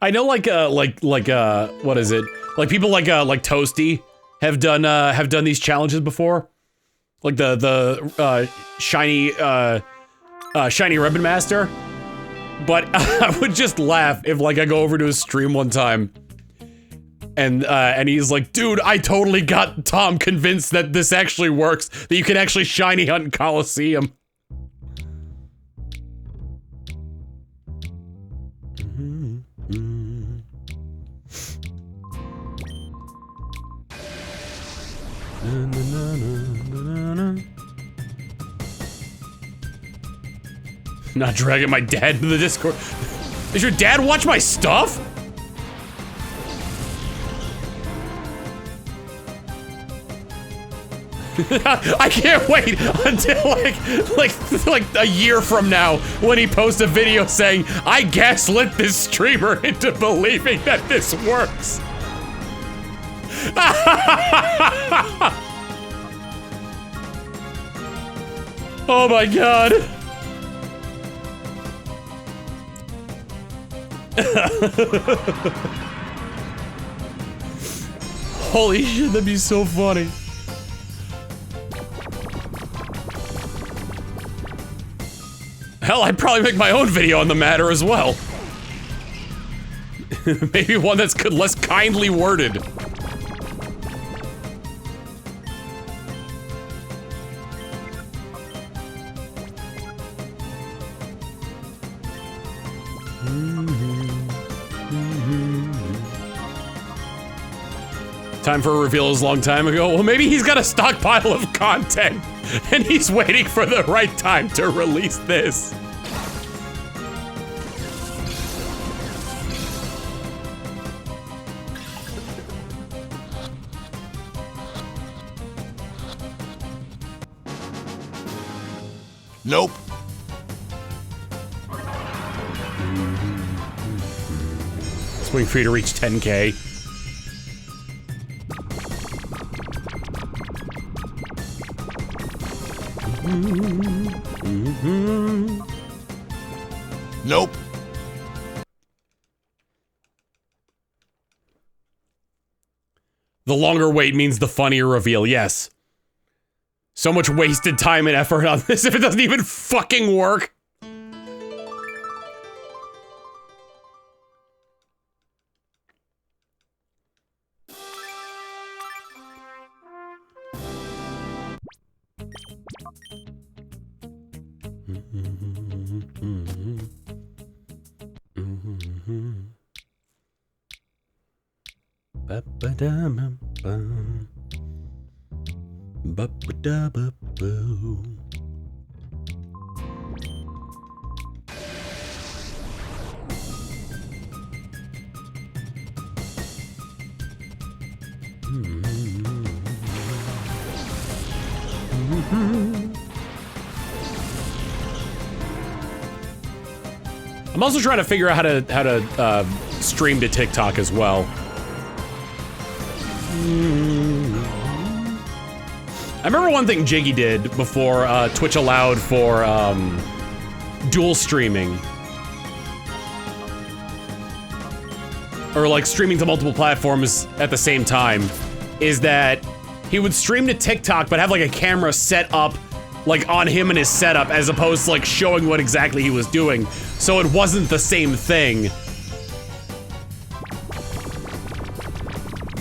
I know what is it? Like people like Toasty have done these challenges before. Like the shiny ribbon master. But I would just laugh if like I go over to his stream one time and he's like, dude, I totally got Tom convinced that this actually works, that you can actually shiny hunt in Colosseum. Not dragging my dad into the Discord. Does your dad watch my stuff? I can't wait until like a year from now when he posts a video saying, I gaslit this streamer into believing that this works. Oh my god. Holy shit, that'd be so funny. Hell, I'd probably make my own video on the matter as well. Maybe one that's less kindly worded. Time for a reveal is a long time ago. Well, maybe he's got a stockpile of content and he's waiting for the right time to release this. Nope. Just waiting for you to reach 10K. Nope. The longer wait means the funnier reveal, yes. So much wasted time and effort on this if it doesn't even fucking work. Ba-ba-da-bum-bum. Ba-ba-da-ba-boo. I'm also trying to figure out how to stream to TikTok as well. I remember one thing Jiggy did before Twitch allowed for dual streaming. Or like streaming to multiple platforms at the same time, is that he would stream to TikTok but have like a camera set up like on him and his setup as opposed to like showing what exactly he was doing. So it wasn't the same thing.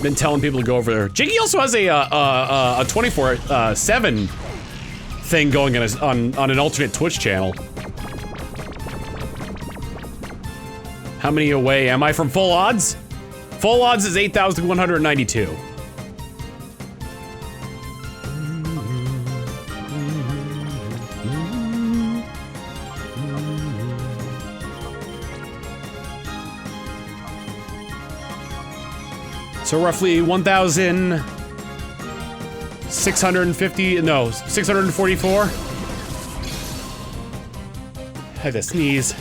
Been telling people to go over there. Jiggy also has a 24/7 thing going on an alternate Twitch channel. How many away am I from full odds? Full odds is 8,192. So roughly 1,650, no, 644. I had to sneeze.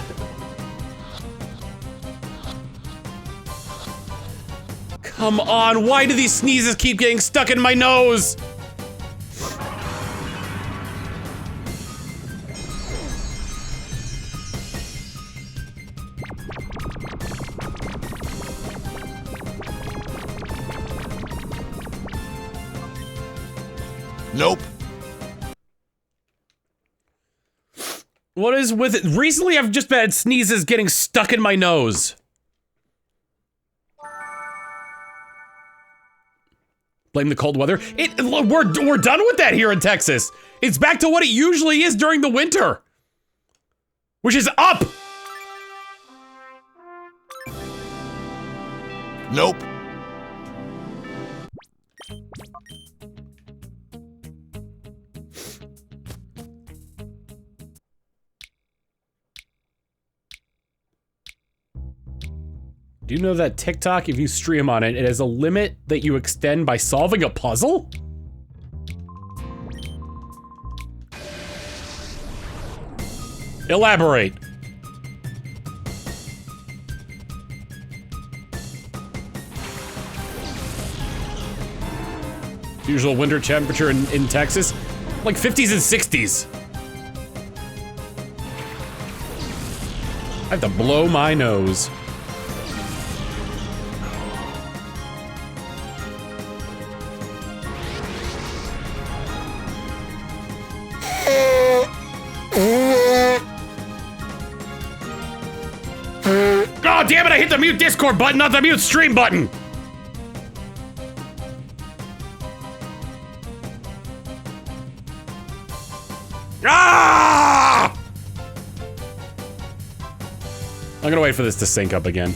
Come on, why do these sneezes keep getting stuck in my nose? Nope. What is with it? Recently, I've just had sneezes getting stuck in my nose. Blame the cold weather. We're done with that here in Texas. It's back to what it usually is during the winter, which is up. Nope. Do you know that TikTok, if you stream on it, it has a limit that you extend by solving a puzzle? Elaborate. Usual winter temperature in Texas? Like 50s and 60s. I have to blow my nose. Oh, damn it, I hit the mute Discord button, not the mute stream button! Ah! I'm gonna wait for this to sync up again.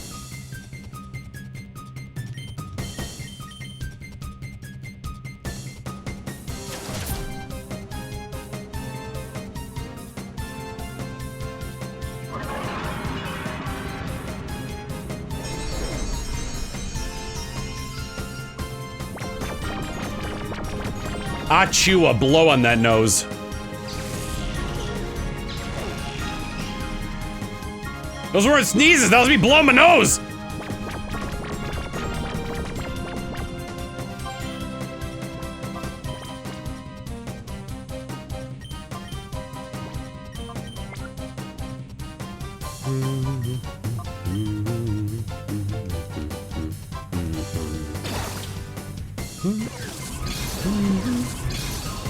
Achoo, a blow on that nose. Those weren't sneezes, that was me blowing my nose!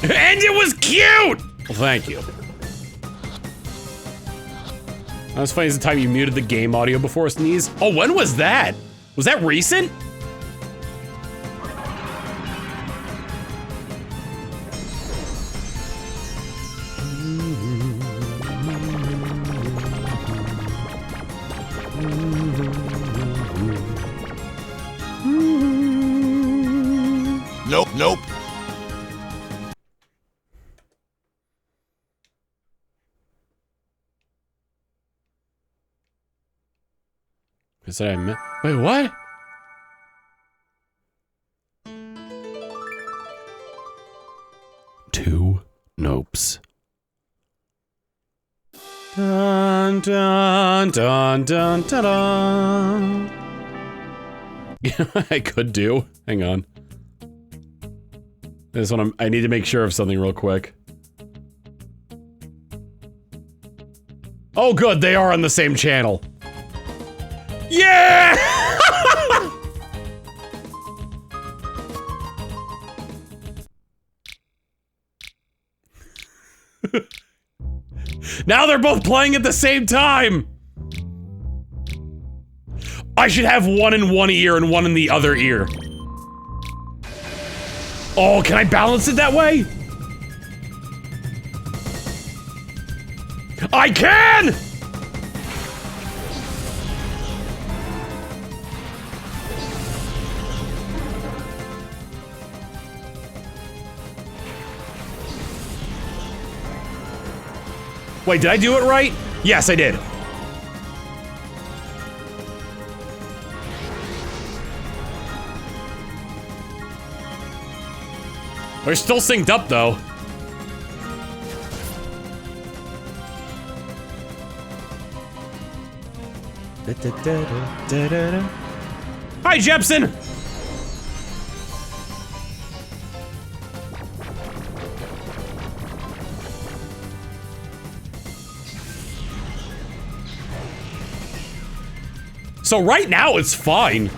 And it was cute! Well, thank you. That was funny as the time you muted the game audio before a sneeze. Oh, when was that? Was that recent? Nope, nope. I said I meant. Wait, what? Two nopes. Dun dun dun dun dun dun. I could do. Hang on. This one I need to make sure of something real quick. Oh good, they are on the same channel. Yeah! Now they're both playing at the same time! I should have one in one ear and one in the other ear. Oh, can I balance it that way? I can! Wait, did I do it right? Yes, I did. We're still synced up, though. Hi, Jepson! So right now, it's fine.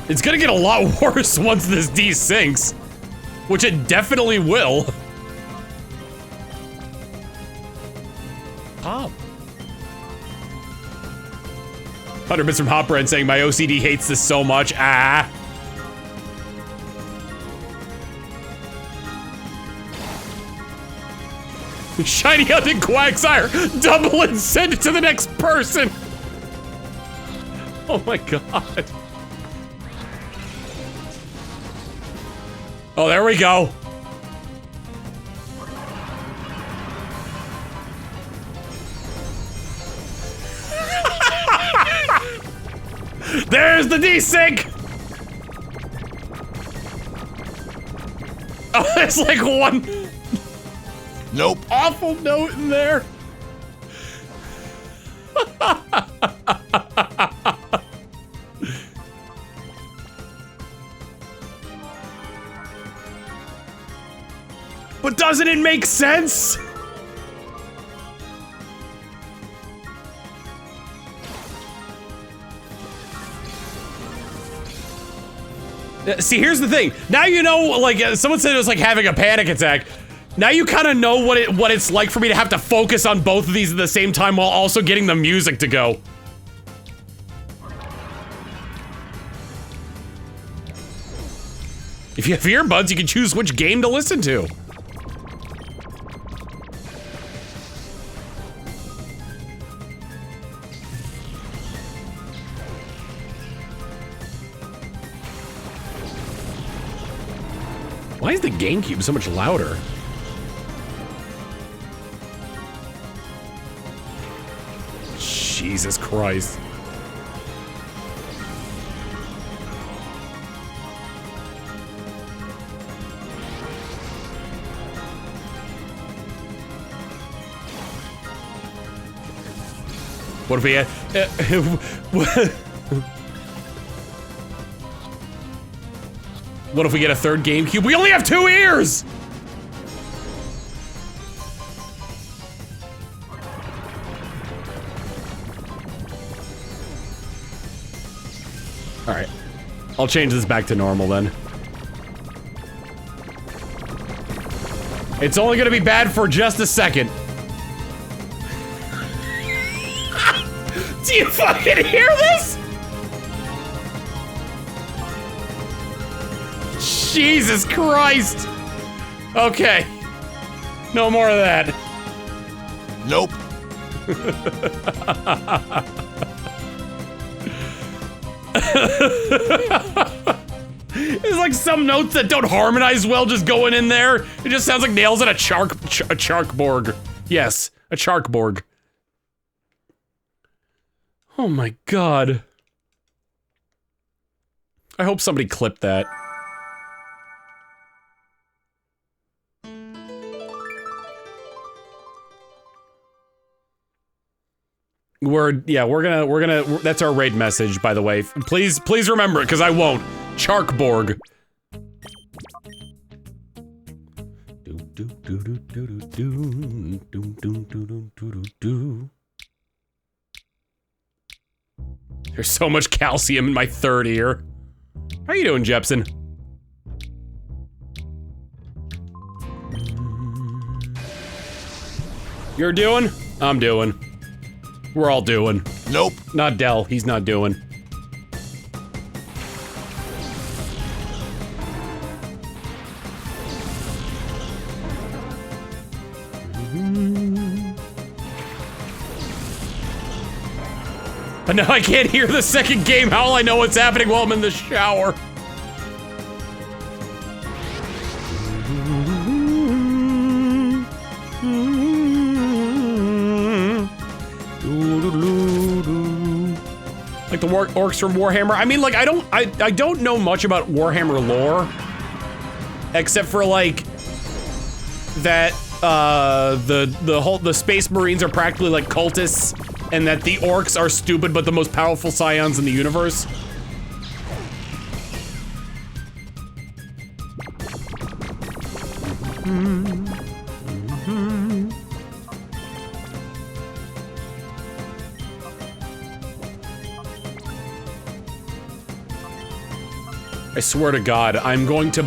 It's gonna get a lot worse once this desyncs. Which it definitely will. Oh. 100 bits from Hopbrand saying my OCD hates this so much. Ah. Shiny hunting Quagsire. Double and send it to the next person. Oh my god. Oh, there we go. There's the desync! Oh, there's like one Nope. awful note in there. But doesn't it make sense? See, here's the thing. Now you know, like, someone said it was like having a panic attack. Now you kind of know what it's like for me to have to focus on both of these at the same time while also getting the music to go. If you have earbuds, you can choose which game to listen to. Why is the GameCube so much louder? Jesus Christ. What if we had... what if we get a third GameCube? We only have 2 ears! Alright. I'll change this back to normal then. It's only gonna be bad for just a second. Do you fucking hear this? Jesus Christ. Okay. No more of that. Nope. There's like some notes that don't harmonize well just going in there. It just sounds like nails on a chalkboard. Yes, a chalkboard. Oh my god. I hope somebody clipped that. We're gonna, that's our raid message, by the way. Please remember it, because I won't. Charkborg. There's so much calcium in my third ear. How you doing, Jepson? You're doing? I'm doing. We're all doing. Nope. Not Dell, he's not doing. But now I can't hear the second game. How will I know what's happening while I'm in the shower? Like the orcs from Warhammer. I mean, like, I don't know much about Warhammer lore, except for like that the Space Marines are practically like cultists, and that the orcs are stupid but the most powerful scions in the universe. I swear to God, I'm going to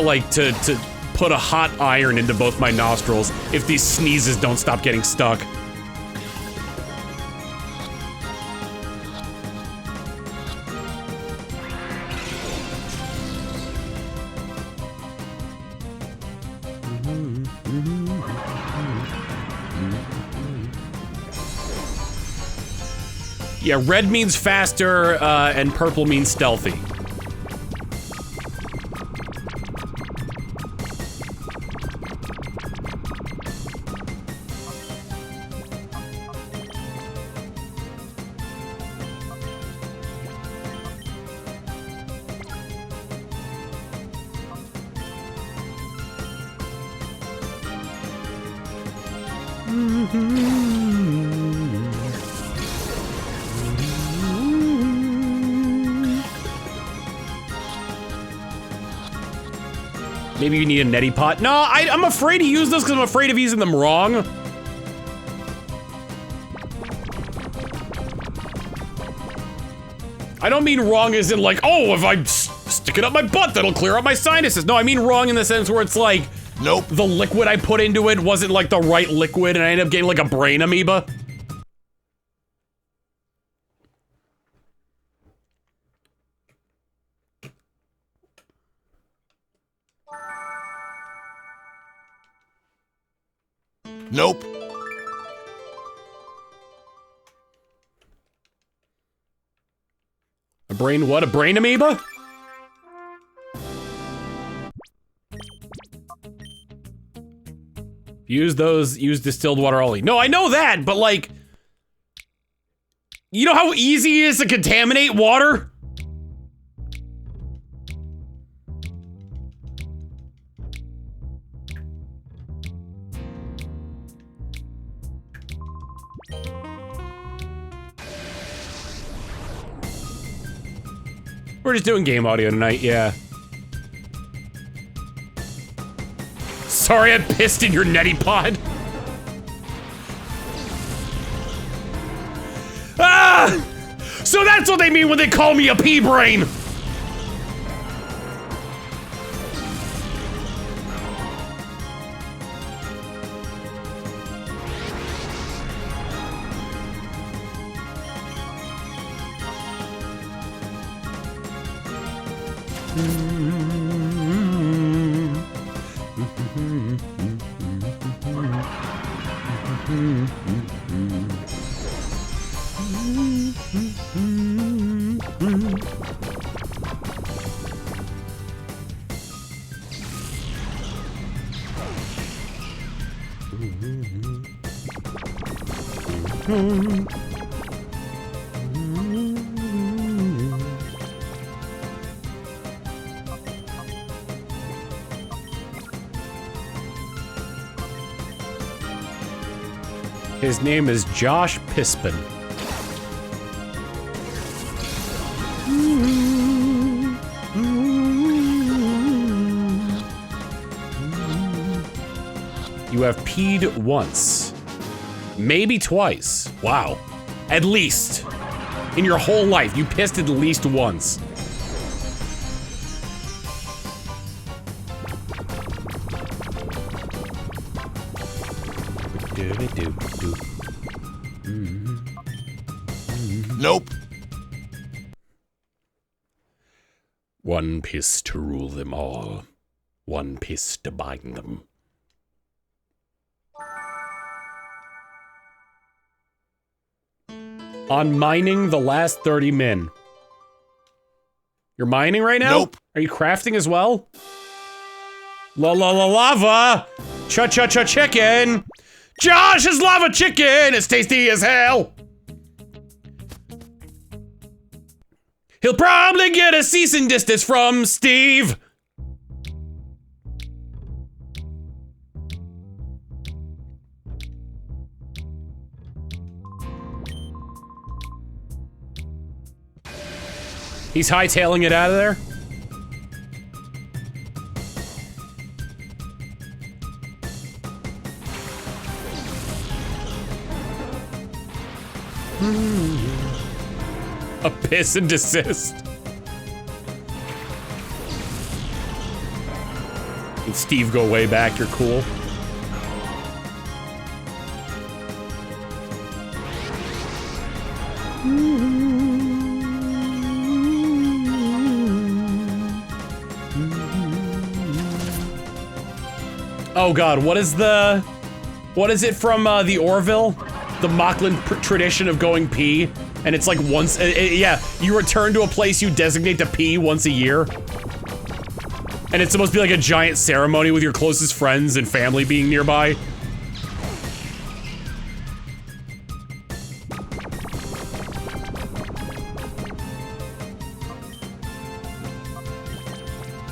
like to put a hot iron into both my nostrils if these sneezes don't stop getting stuck. Yeah, red means faster, and purple means stealthy. Maybe you need a neti pot. No, I'm afraid to use those because I'm afraid of using them wrong. I don't mean wrong as in like, oh, if I stick it up my butt, that'll clear up my sinuses. No, I mean wrong in the sense where it's like, nope, the liquid I put into it wasn't like the right liquid and I ended up getting like a brain amoeba. Nope. A brain what? A brain amoeba? Use distilled water only. No, I know that, but like, you know how easy it is to contaminate water? We're just doing game audio tonight, yeah. Sorry I pissed in your neti pod. Ah! So that's what they mean when they call me a pea brain! His name is Josh Pispin. You have peed once. Maybe twice. Wow. At least. In your whole life, you pissed at least once. Nope. One piss to rule them all. One piss to bind them. On mining the last 30 min. You're mining right now? Nope. Are you crafting as well? La la la lava! Cha cha cha chicken! Josh's lava chicken! It's tasty as hell! He'll probably get a cease and desist from Steve! He's hightailing it out of there? A piss and desist. And Steve, go way back, you're cool. Oh god, what is it from the Orville? The Mocklin tradition of going pee? And it's like once, yeah, you return to a place you designate to pee once a year. And it's supposed to be like a giant ceremony with your closest friends and family being nearby.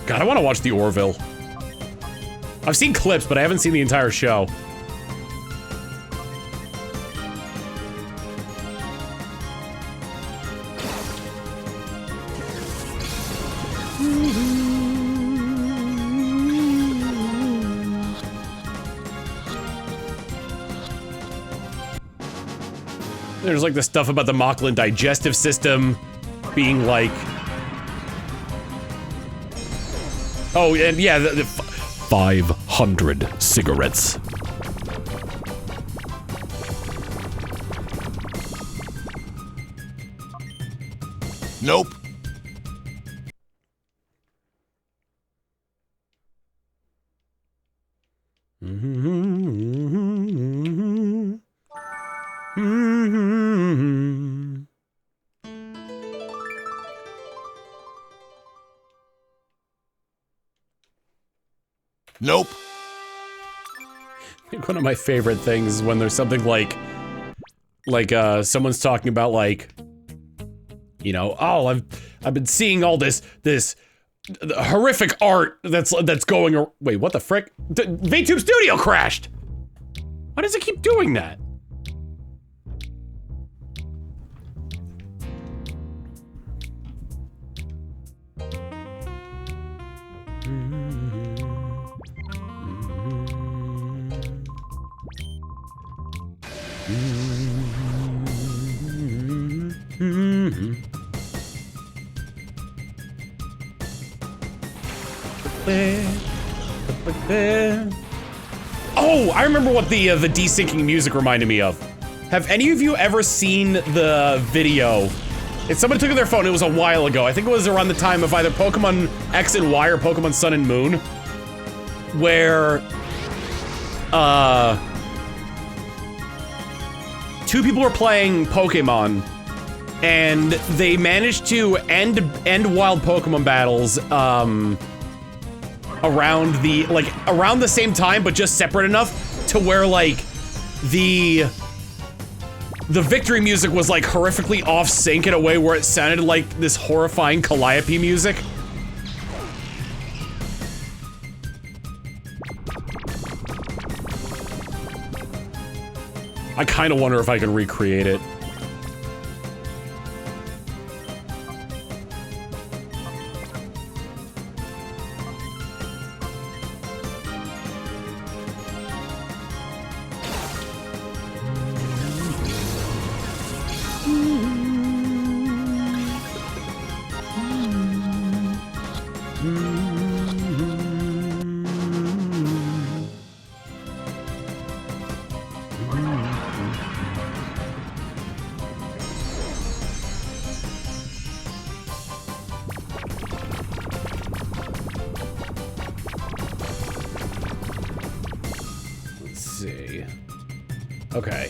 God, I want to watch the Orville. I've seen clips, but I haven't seen the entire show. There's like the stuff about the Mocklin digestive system being like... Oh, and yeah, the 500 cigarettes. Nope. Nope. One of my favorite things is when there's something like someone's talking about like, you know, oh, I've been seeing all this horrific art that's going. Wait, what the frick? VTube Studio crashed. Why does it keep doing that? Oh, I remember what the desyncing music reminded me of. Have any of you ever seen the video? If somebody took their phone, it was a while ago. I think it was around the time of either Pokemon X and Y or Pokemon Sun and Moon, where two people were playing Pokemon, and they managed to end wild Pokemon battles around the same time, but just separate enough to where like the victory music was like horrifically off sync in a way where it sounded like this horrifying Calliope music. I kind of wonder if I can recreate it. Okay.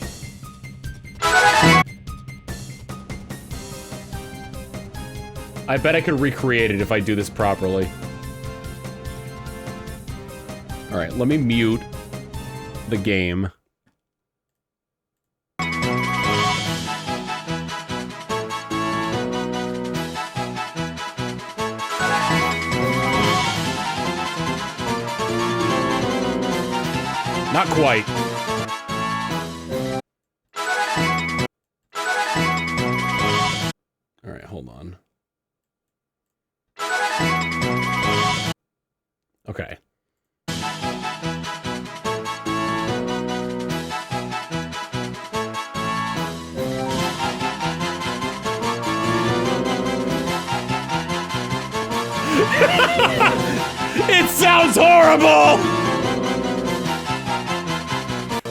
I bet I could recreate it if I do this properly. Alright, let me mute the game. Not quite. Alright, hold on. Okay. It sounds horrible!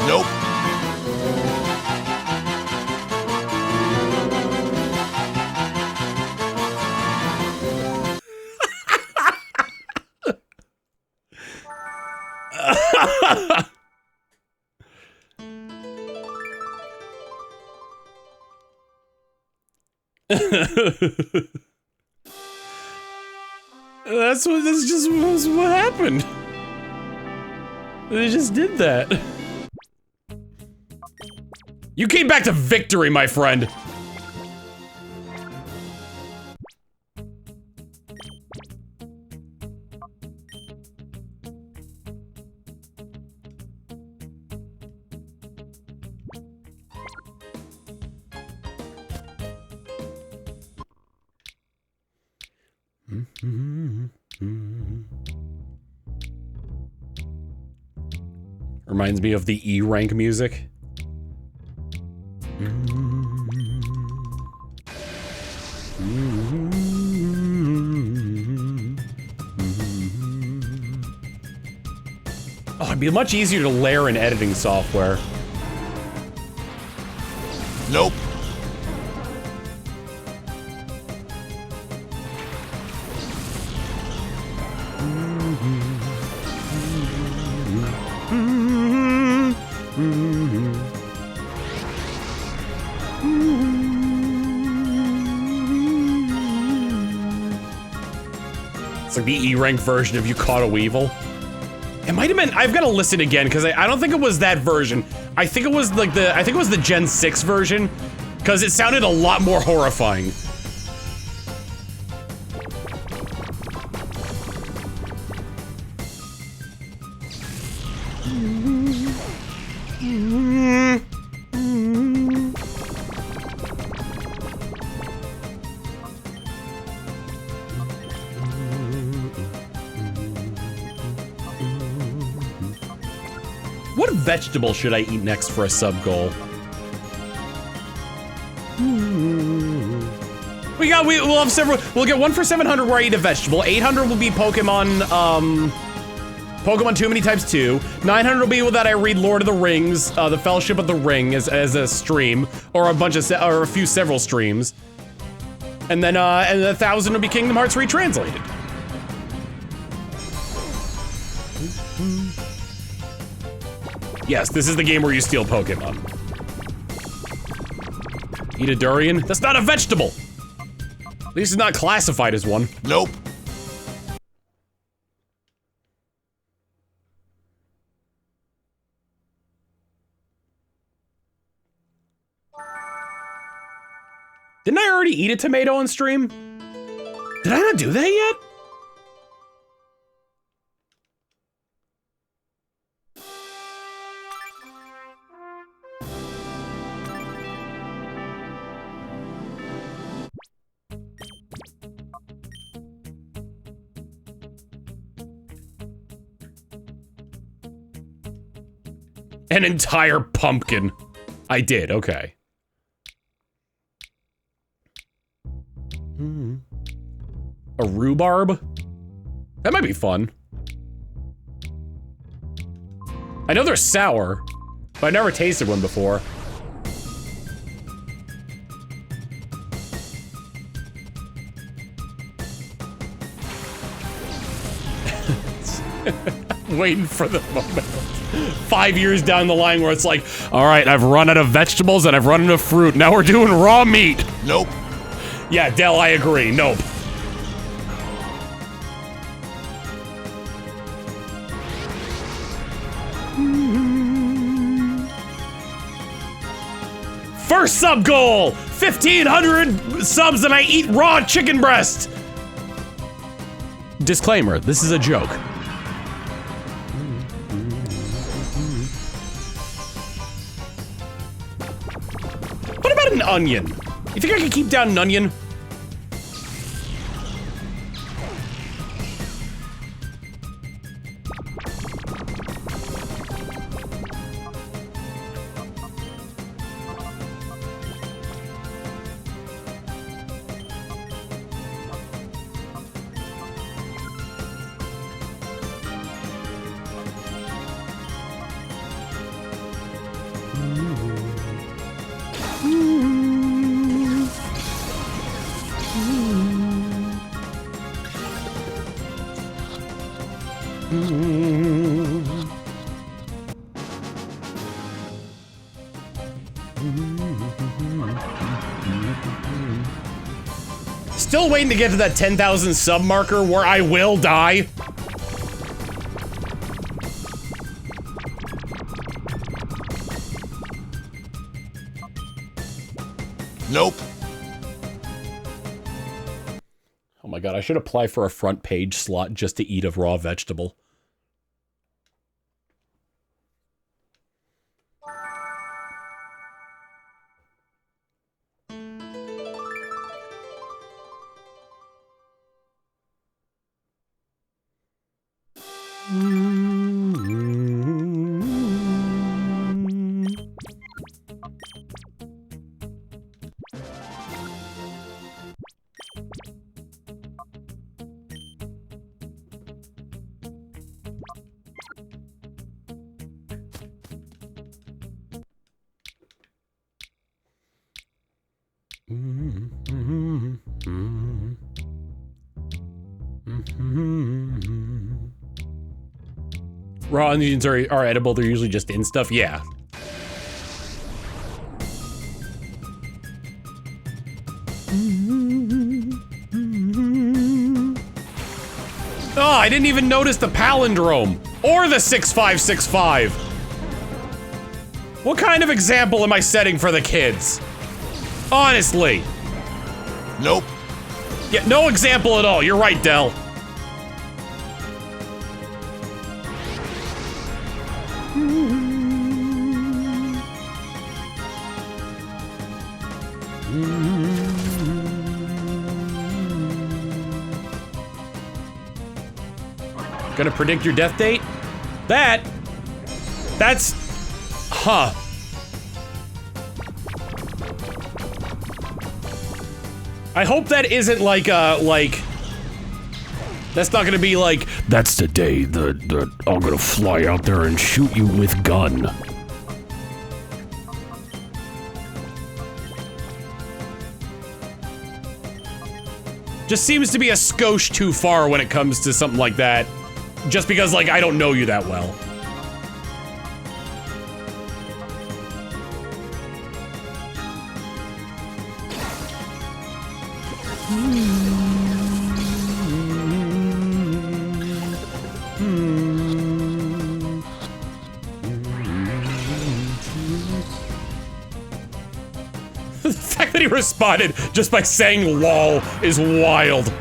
Nope. That's just what happened. They just did that. You came back to victory, my friend. Reminds me of the E rank music. Oh, it'd be much easier to layer in editing software. Nope. It's like the E-rank version of You Caught a Weevil. It might have been, I've got to listen again, because I don't think it was that version. I think it was like I think it was the Gen 6 version, because it sounded a lot more horrifying. What vegetable should I eat next for a sub goal? We'll have several. We'll get one for 700 where I eat a vegetable. 800 will be Pokemon. Pokemon Too Many Types 2. 900 will be that I read Lord of the Rings, the Fellowship of the Ring as a stream, or a few several streams. And then 1,000 will be Kingdom Hearts retranslated. Yes, this is the game where you steal Pokemon. Eat a durian? That's not a vegetable! At least it's not classified as one. Nope. Didn't I already eat a tomato on stream? Did I not do that yet? An entire pumpkin. I did, okay. A rhubarb? That might be fun. I know they're sour, but I never tasted one before. Waiting for the moment. 5 years down the line where it's like, all right, I've run out of vegetables and I've run out of fruit. Now we're doing raw meat. Nope. Yeah, Del, I agree. Nope. First sub goal! 1,500 subs and I eat raw chicken breast! Disclaimer, this is a joke. What about an onion? You think I can keep down an onion? Still waiting to get to that 10,000 sub marker where I will die. Nope. Oh my god, I should apply for a front page slot just to eat a raw vegetable. Raw onions are edible, they're usually just in stuff, yeah. Oh, I didn't even notice the palindrome or the 6565. What kind of example am I setting for the kids? Honestly. Nope. Yeah, no example at all. You're right, Del. Gonna predict your death date? That's... Huh. I hope that isn't like, that's not gonna be like, that's the day that I'm gonna fly out there and shoot you with gun. Just seems to be a skosh too far when it comes to something like that. Just because, like, I don't know you that well. The fact that he responded just by saying lol is wild.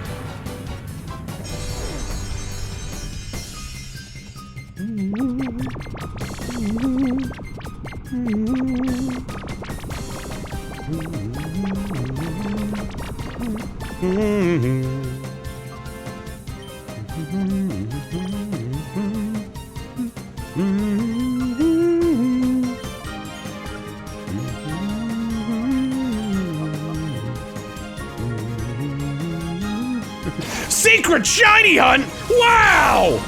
Secret shiny hunt? Wow!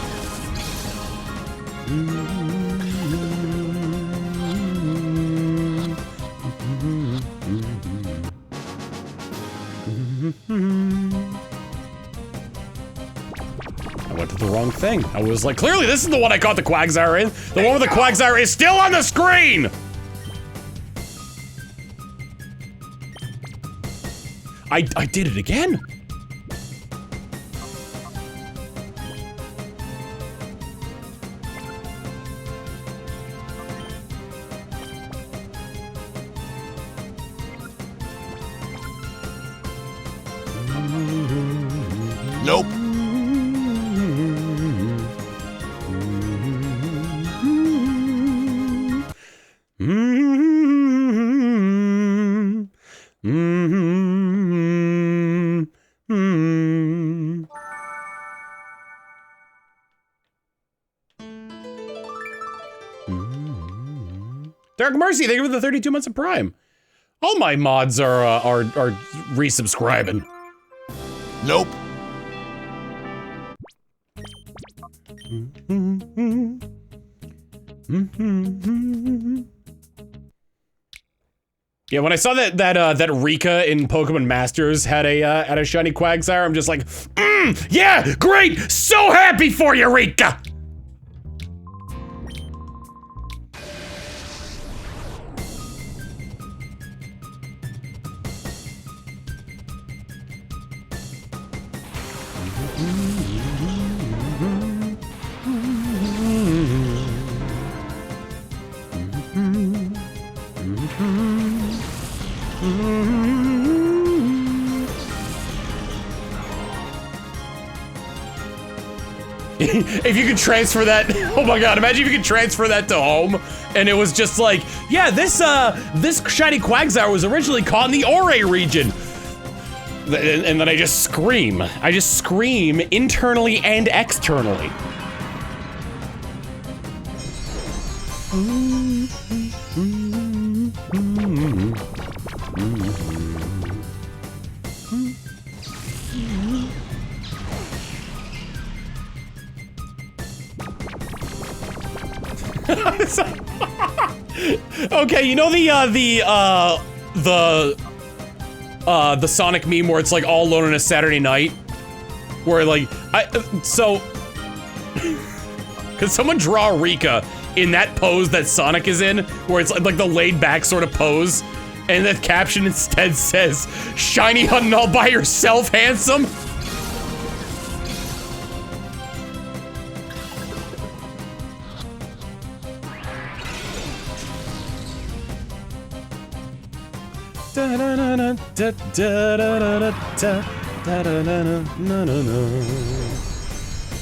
I went to the wrong thing. I was like, clearly this is the one I caught the Quagsire in. The one with the Quagsire is still on the screen! I did it again. Nope. Dark Mercy, thank you for the 32 months of Prime. All my mods are resubscribing. Nope. Yeah, when I saw that Rika in Pokemon Masters had a shiny Quagsire, I'm just like, yeah, great, so happy for you, Rika. If you could transfer that, oh my god, imagine if you could transfer that to home, and it was just like, yeah, this shiny Quagsire was originally caught in the Ore region. And then I just scream. I just scream internally and externally. Okay, you know the Sonic meme where it's like all alone on a Saturday night? Where like, could someone draw Rika in that pose that Sonic is in? Where it's like the laid back sort of pose? And the caption instead says, "Shiny hunting all by yourself, handsome?"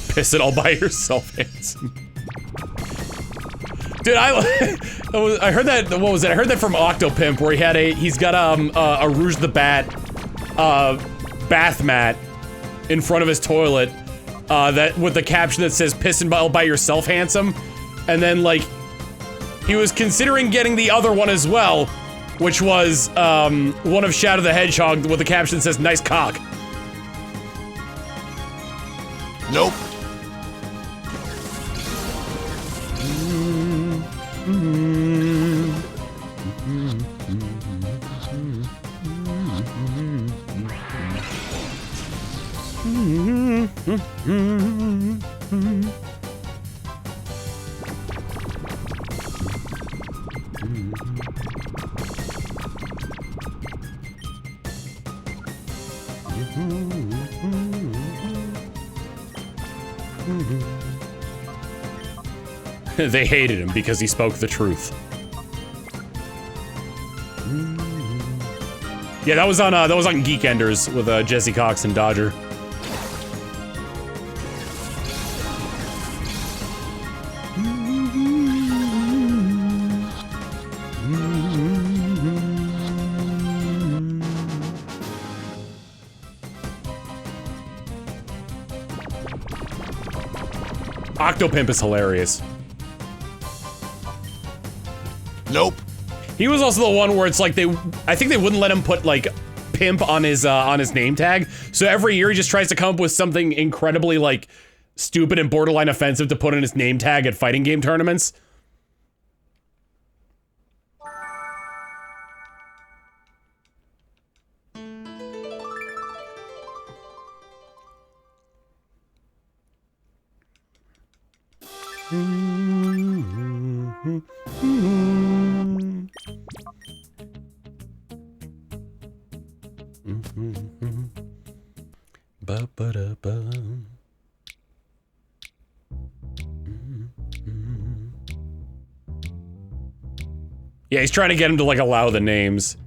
Piss it all by yourself, handsome. Dude, I heard that, what was it? I heard that from Octopimp, where he's got a Rouge the Bat bath mat in front of his toilet, that with the caption that says "Pissing all by yourself, handsome," and then like he was considering getting the other one as well, which was, one of Shadow the Hedgehog with the caption that says, "Nice cock." Nope. They hated him because he spoke the truth. Yeah, that was on Geekenders with Jesse Cox and Dodger. Octopimp is hilarious. Nope. He was also the one where it's like I think they wouldn't let him put like pimp on his name tag. So every year he just tries to come up with something incredibly like stupid and borderline offensive to put in his name tag at fighting game tournaments. Yeah, he's trying to get him to like allow the names.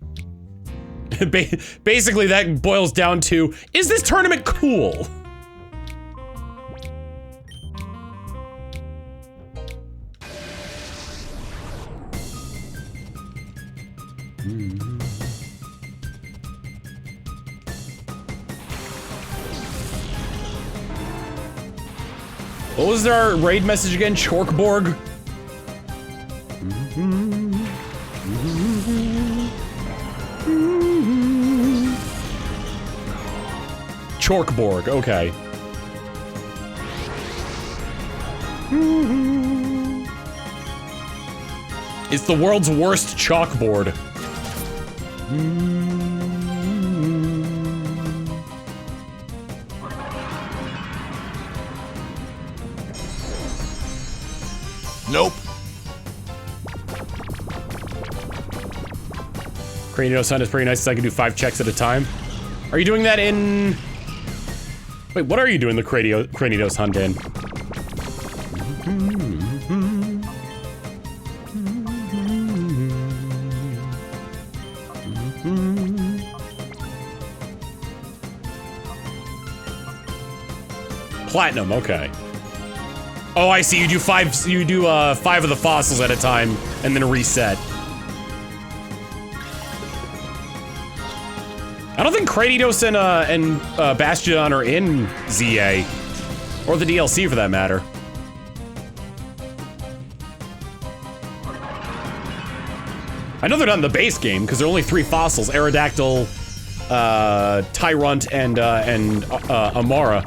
Basically, that boils down to, is this tournament cool? What was our raid message again? Chorkborg? Chorkborg, okay. It's the world's worst chalkboard. Nope. Cranidos Hunt is pretty nice, so I can do 5 checks at a time. Are you doing that in... Wait, what are you doing the Cranidos Hunt in? Platinum, okay. Oh, I see. You do 5 of the fossils at a time, and then reset. I don't think Cranidos and Bastion are in ZA. Or the DLC, for that matter. I know they're not in the base game, because there are only 3 fossils. Aerodactyl, Tyrunt, and Amara.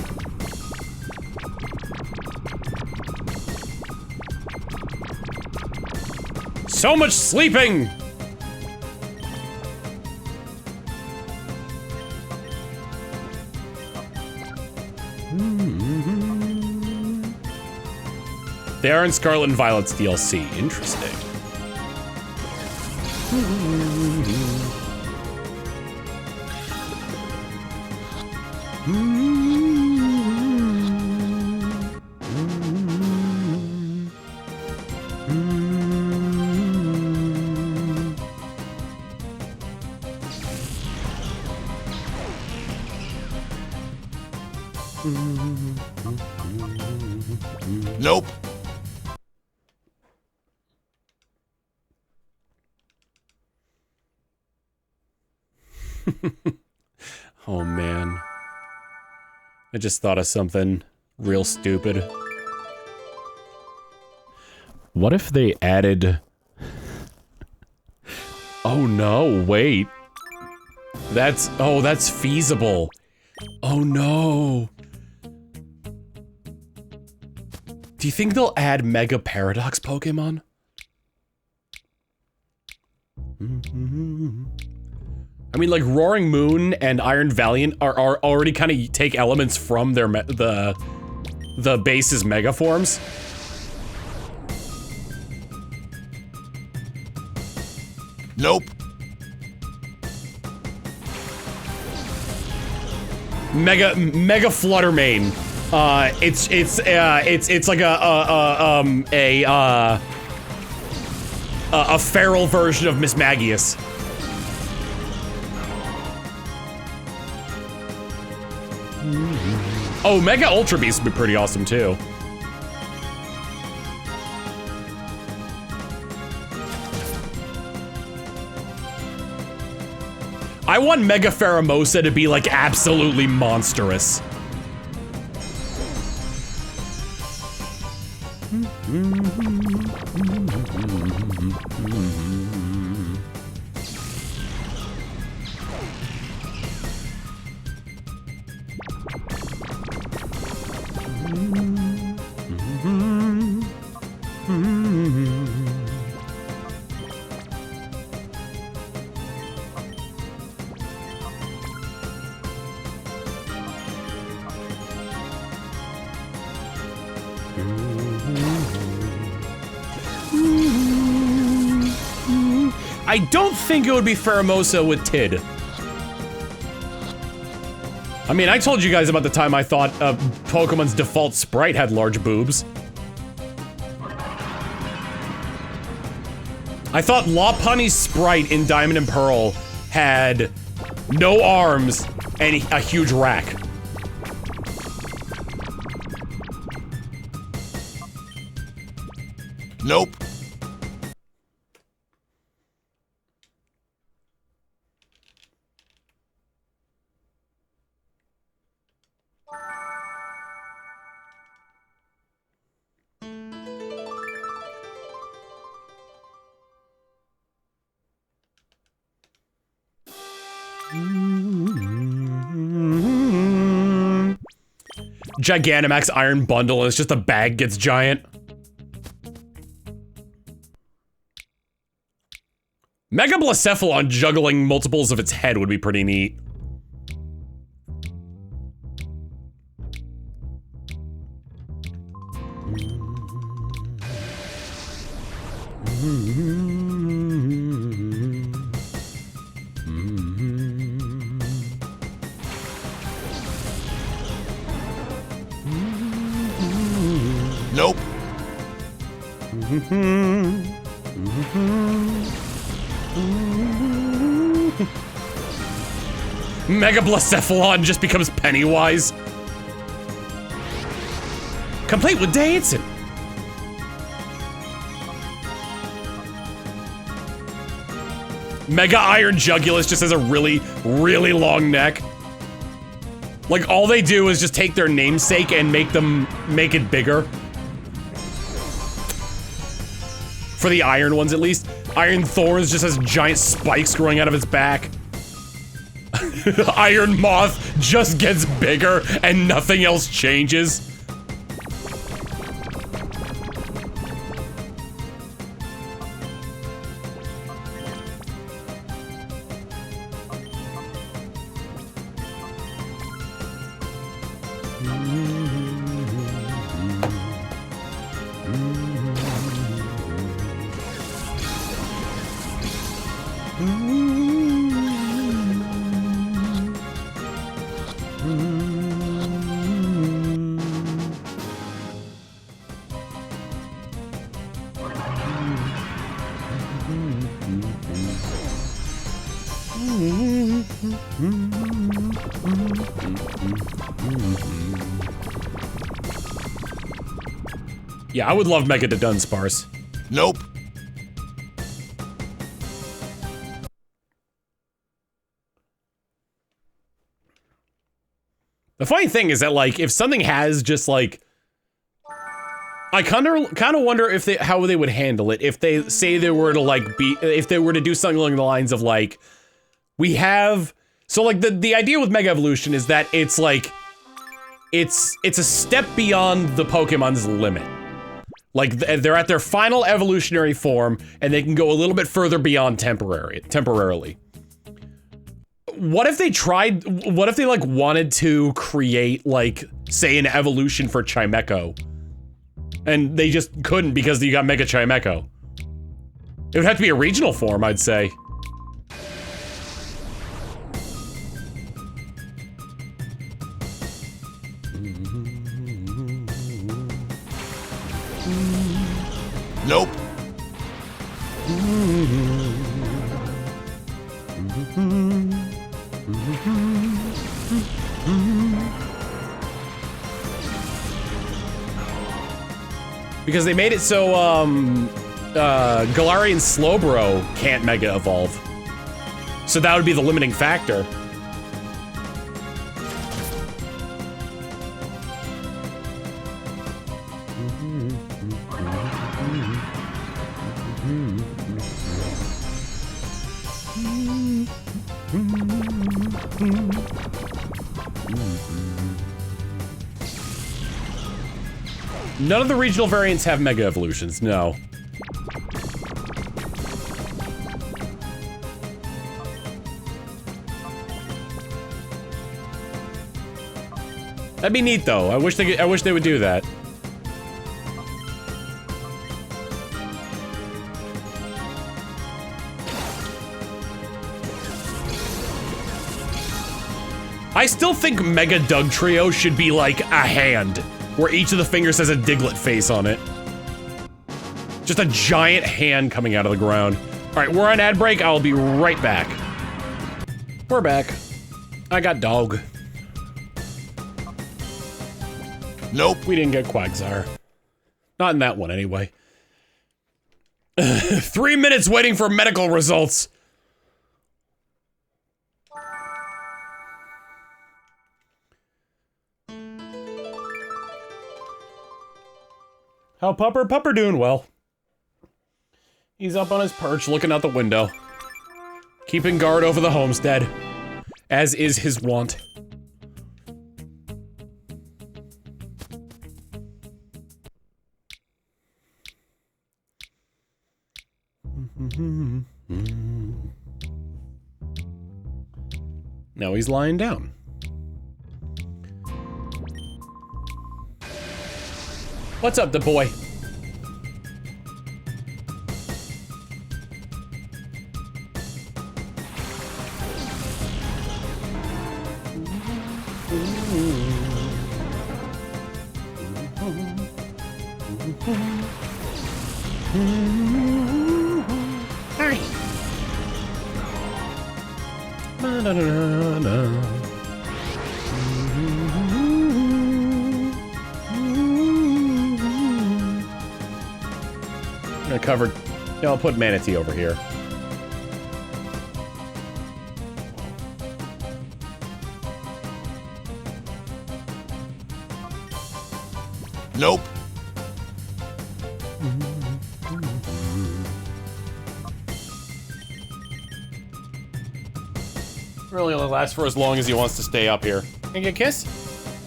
So much sleeping! They are in Scarlet and Violet's DLC. Interesting. Nope. Oh man. I just thought of something real stupid. What if they added... Oh no, wait. That's feasible. Oh no. Do you think they'll add Mega Paradox Pokemon? I mean, like, Roaring Moon and Iron Valiant are already kind of take elements from their the base's Mega forms. Nope. Mega Fluttermane. It's like a feral version of Miss Magius. Oh, Mega Ultra Beast would be pretty awesome too. I want Mega Pheromosa to be like absolutely monstrous. I don't think it would be Pheromosa with Tid. I mean, I told you guys about the time I thought Pokemon's default sprite had large boobs. I thought Lopunny's sprite in Diamond and Pearl had no arms and a huge rack. Nope. Gigantamax Iron Bundle, and it's just the bag gets giant. Mega Blacephalon juggling multiples of its head would be pretty neat. Nope. Mega Blacephalon just becomes Pennywise. Complete with dancing. Mega Iron Jugulus just has a really, really long neck. Like, all they do is just take their namesake and make it bigger. For the iron ones, at least. Iron Thorns just has giant spikes growing out of its back. Iron Moth just gets bigger and nothing else changes. Yeah, I would love Mega to Dunsparce. Nope. The funny thing is that, like, if something has just, like, I kind of wonder if how they would handle it if they say they were to like if they were to do something along the lines of like we have like the idea with Mega Evolution is that it's like it's a step beyond the Pokemon's limit. Like they're at their final evolutionary form and they can go a little bit further beyond temporarily. What if they like wanted to create like say an evolution for Chimecho? And they just couldn't because you got Mega Chimecho. It would have to be a regional form, I'd say. Nope. Because they made it so, Galarian Slowbro can't Mega Evolve. So that would be the limiting factor. None of the regional variants have Mega Evolutions, no. That'd be neat, though. I wish they would do that. I still think Mega Dugtrio should be like a hand, where each of the fingers has a Diglett face on it. Just a giant hand coming out of the ground. All right, we're on ad break. I'll be right back. We're back. I got dog. Nope. We didn't get Quagsire. Not in that one, anyway. 3 minutes waiting for medical results. How Pupper? Pupper doing well. He's up on his perch looking out the window. Keeping guard over the homestead. As is his wont. Now he's lying down. What's up, the boy? Hi. I covered. Yeah, I'll put Manatee over here. Nope. Really only lasts for as long as he wants to stay up here. Can I get a kiss?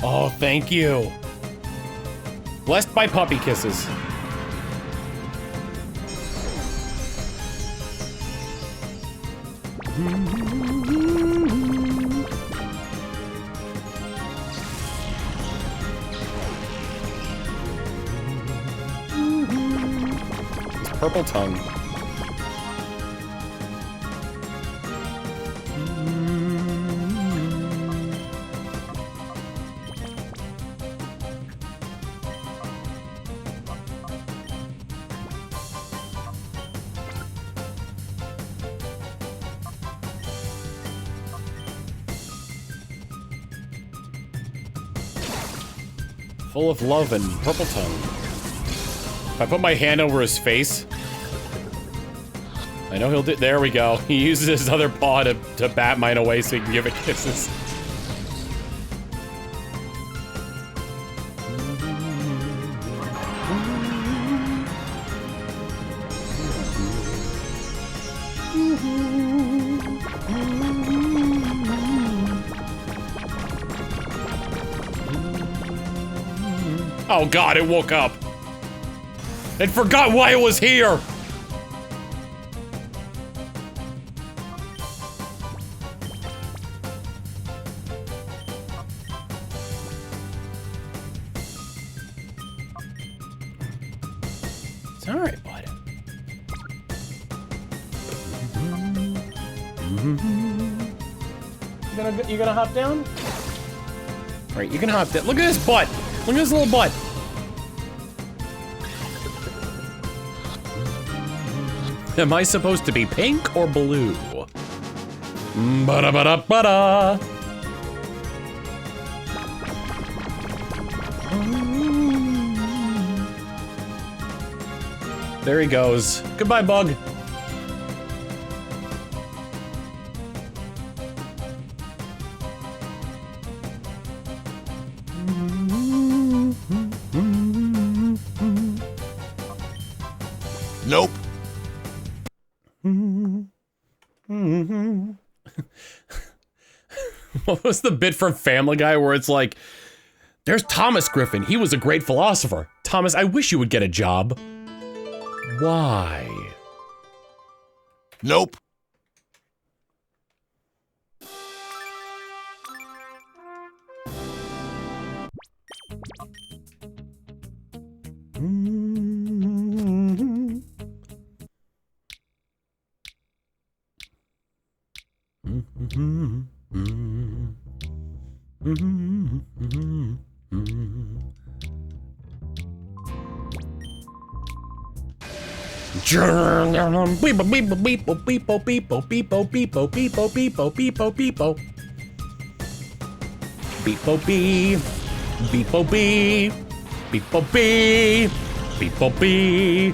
Oh, thank you. Blessed by puppy kisses. His purple tongue. Full of love and purple tongue. If I put my hand over his face, I know he'll do. There we go. He uses his other paw to bat mine away so he can give it kisses. Oh god, it woke up. It forgot why it was here. It's alright, bud. You gonna hop down? Alright, you can hop down. Look at this butt! Look at this little butt! Am I supposed to be pink or blue? Ba-da-ba-da-ba-da! There he goes. Goodbye, bug. Nope. What was the bit from Family Guy where it's like, there's Thomas Griffin, he was a great philosopher. Thomas, I wish you would get a job. Why? Nope. Beepo beepo beepo beepo beepo beepo beepo beepo beepo beepo beepo beepo bee beepo bee beepo bee beepo bee.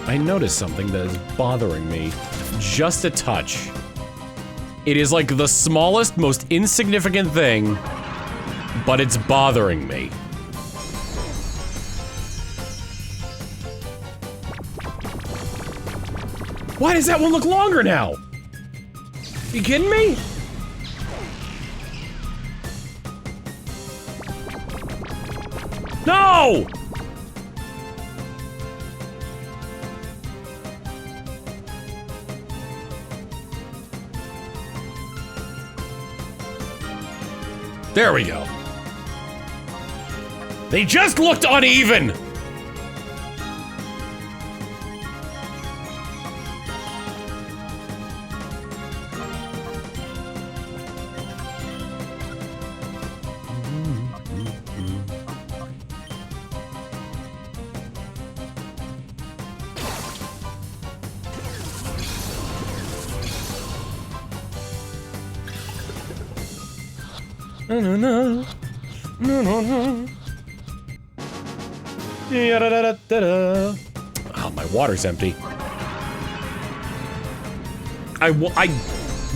I noticed something that is bothering me just a touch. It is like the smallest, most insignificant thing, but it's bothering me. Why does that one look longer now? You kidding me? No! There we go. They just looked uneven! No, no, no. No, no, no. Da-da-da-da-da. Oh, my water's empty. I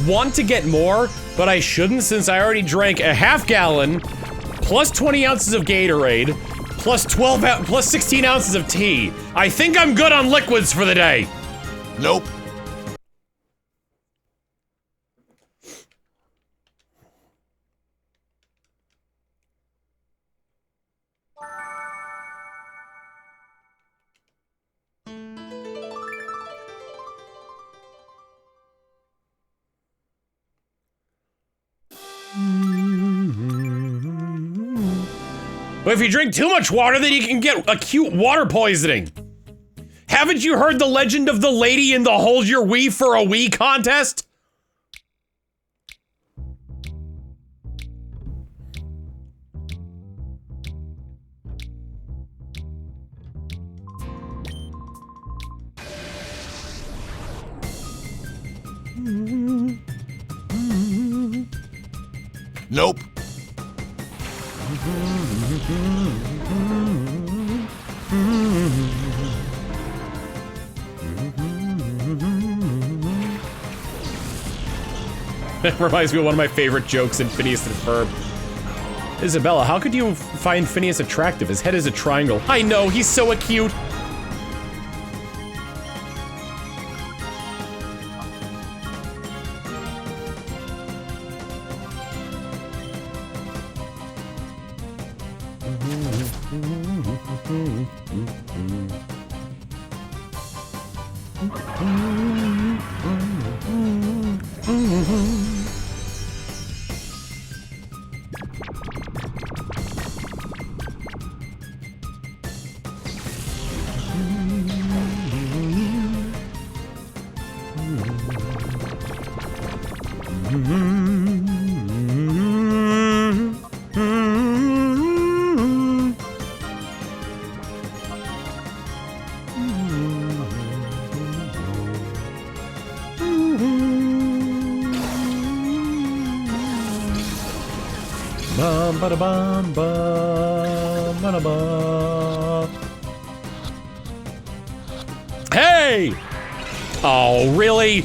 want to get more, but I shouldn't since I already drank a half gallon, plus 20 ounces of Gatorade, plus 16 ounces of tea. I think I'm good on liquids for the day. Nope. But if you drink too much water, then you can get acute water poisoning. Haven't you heard the legend of the lady in the hold your wee for a wee contest? Nope. Reminds me of one of my favorite jokes in Phineas and Ferb. Isabella, how could you find Phineas attractive? His head is a triangle. I know, he's so cute. Hey! Oh, really?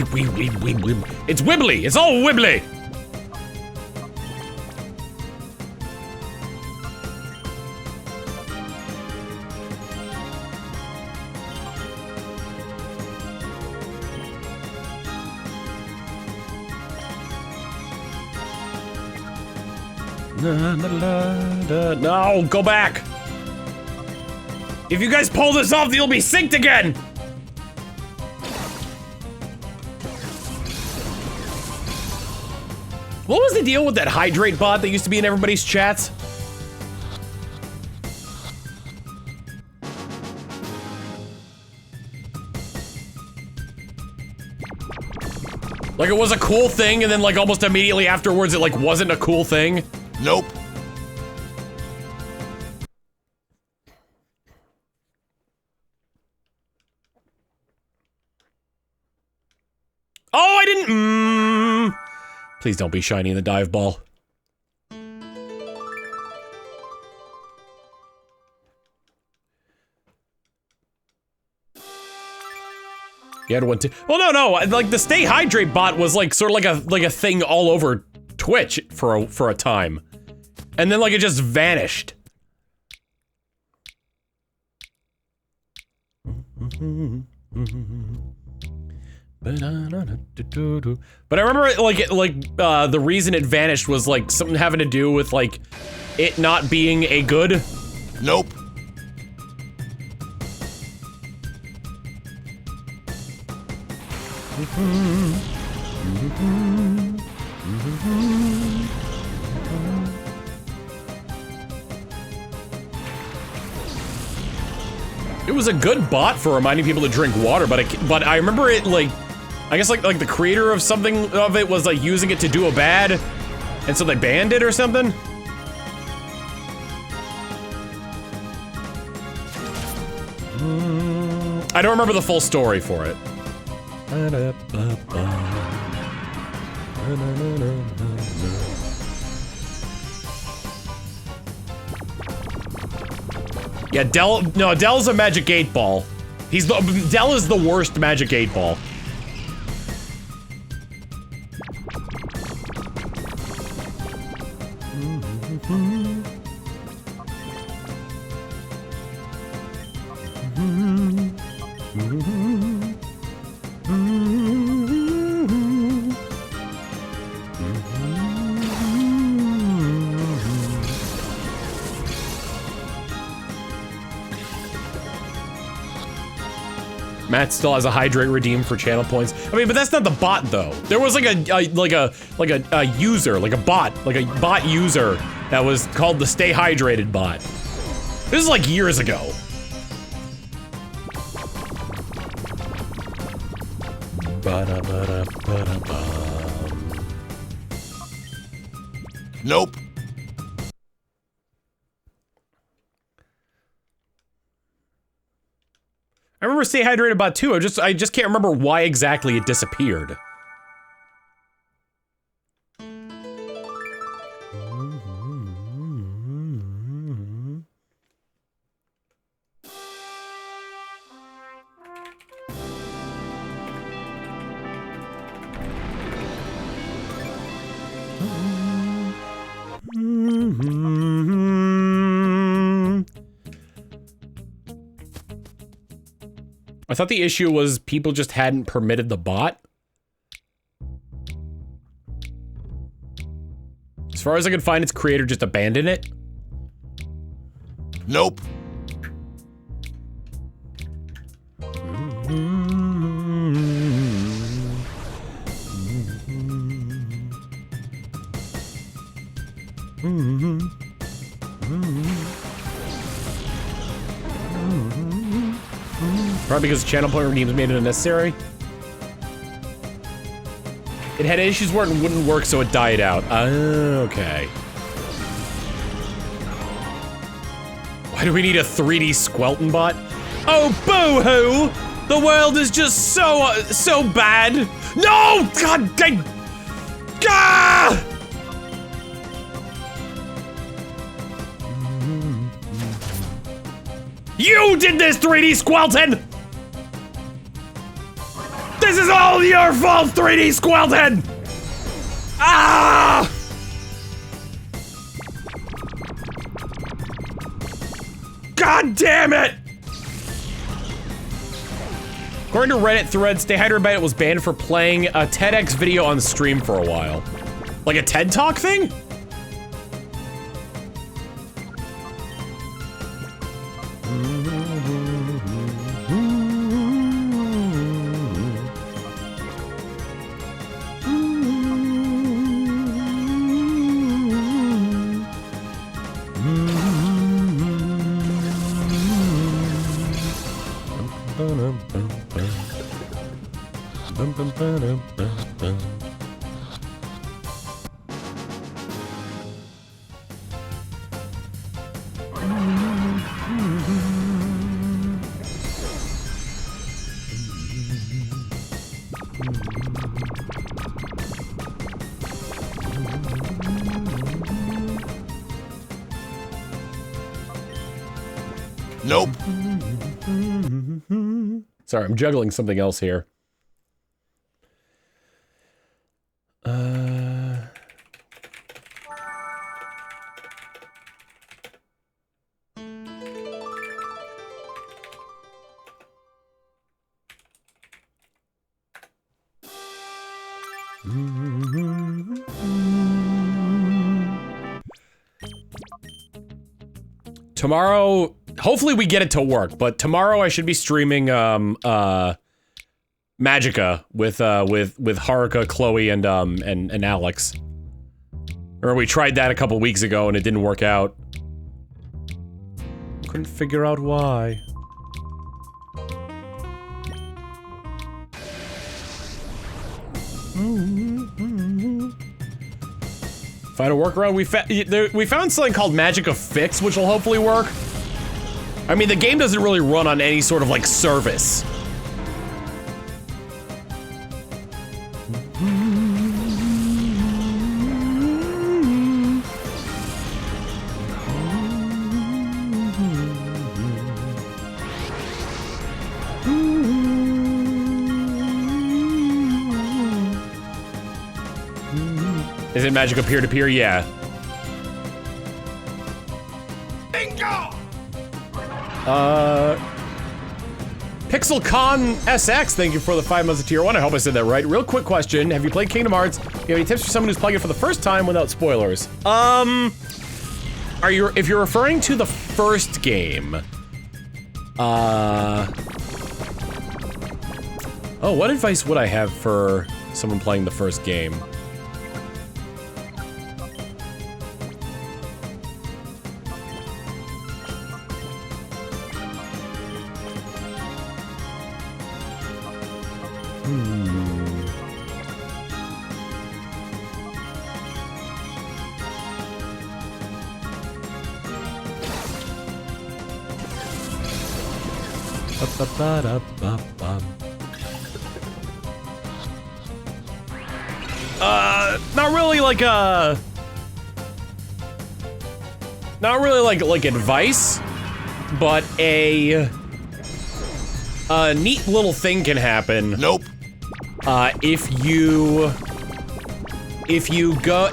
Weeb. It's wibbly! It's all wibbly! No, go back! If you guys pull this off, you'll be synced again! What was the deal with that hydrate bot that used to be in everybody's chats? Like it was a cool thing and then like almost immediately afterwards it like wasn't a cool thing? Nope. Oh, I didn't. Please don't be shiny in the dive ball. You had one too. Well, no. Like the Stay Hydrate bot was like sort of like a thing all over Twitch for a time, and then like it just vanished. But I remember the reason it vanished was like something having to do with like it not being a good. Nope. It was a good bot for reminding people to drink water, but I remember it like, I guess like the creator of something of it was like using it to do a bad, and so they banned it or something. I don't remember the full story for it. Yeah, Dell's a Magic 8-Ball. Dell is the worst Magic 8-Ball. Matt still has a hydrate redeem for channel points. I mean, but that's not the bot though. There was like a user, like a bot user that was called the Stay Hydrated bot. This is like years ago. Nope. I remember Stay Hydrated Bot 2, I just can't remember why exactly it disappeared. I thought the issue was people just hadn't permitted the bot. As far as I could find, its creator just abandoned it. Nope. Probably because channel point redeems made it unnecessary. It had issues where it wouldn't work, so it died out. Okay. Why do we need a 3D Squelton bot? Oh, boo-hoo! The world is just so bad. No! God dang! Ah! You did this, 3D Squelton! This is all your fault, 3D Squelton! Ah! God damn it! According to Reddit thread, Stay Hydrated Bot was banned for playing a TEDx video on stream for a while. Like a TED Talk thing? Nope. Sorry, I'm juggling something else here. Tomorrow, hopefully we get it to work, but tomorrow I should be streaming, Magica with Haruka, Chloe, and Alex. Or we tried that a couple weeks ago and it didn't work out. Couldn't figure out why. Find a workaround. We found something called Magica Fix, which will hopefully work. I mean, the game doesn't really run on any sort of, like, service. Is it Magica peer-to-peer? Yeah. Bingo! PixelCon SX, thank you for the 5 months of tier 1. I hope I said that right. Real quick question. Have you played Kingdom Hearts? Do you have any tips for someone who's playing it for the first time without spoilers? If you're referring to the first game, oh, what advice would I have for someone playing the first game? Not really like a... Not really like advice, but a neat little thing can happen. Nope. If you go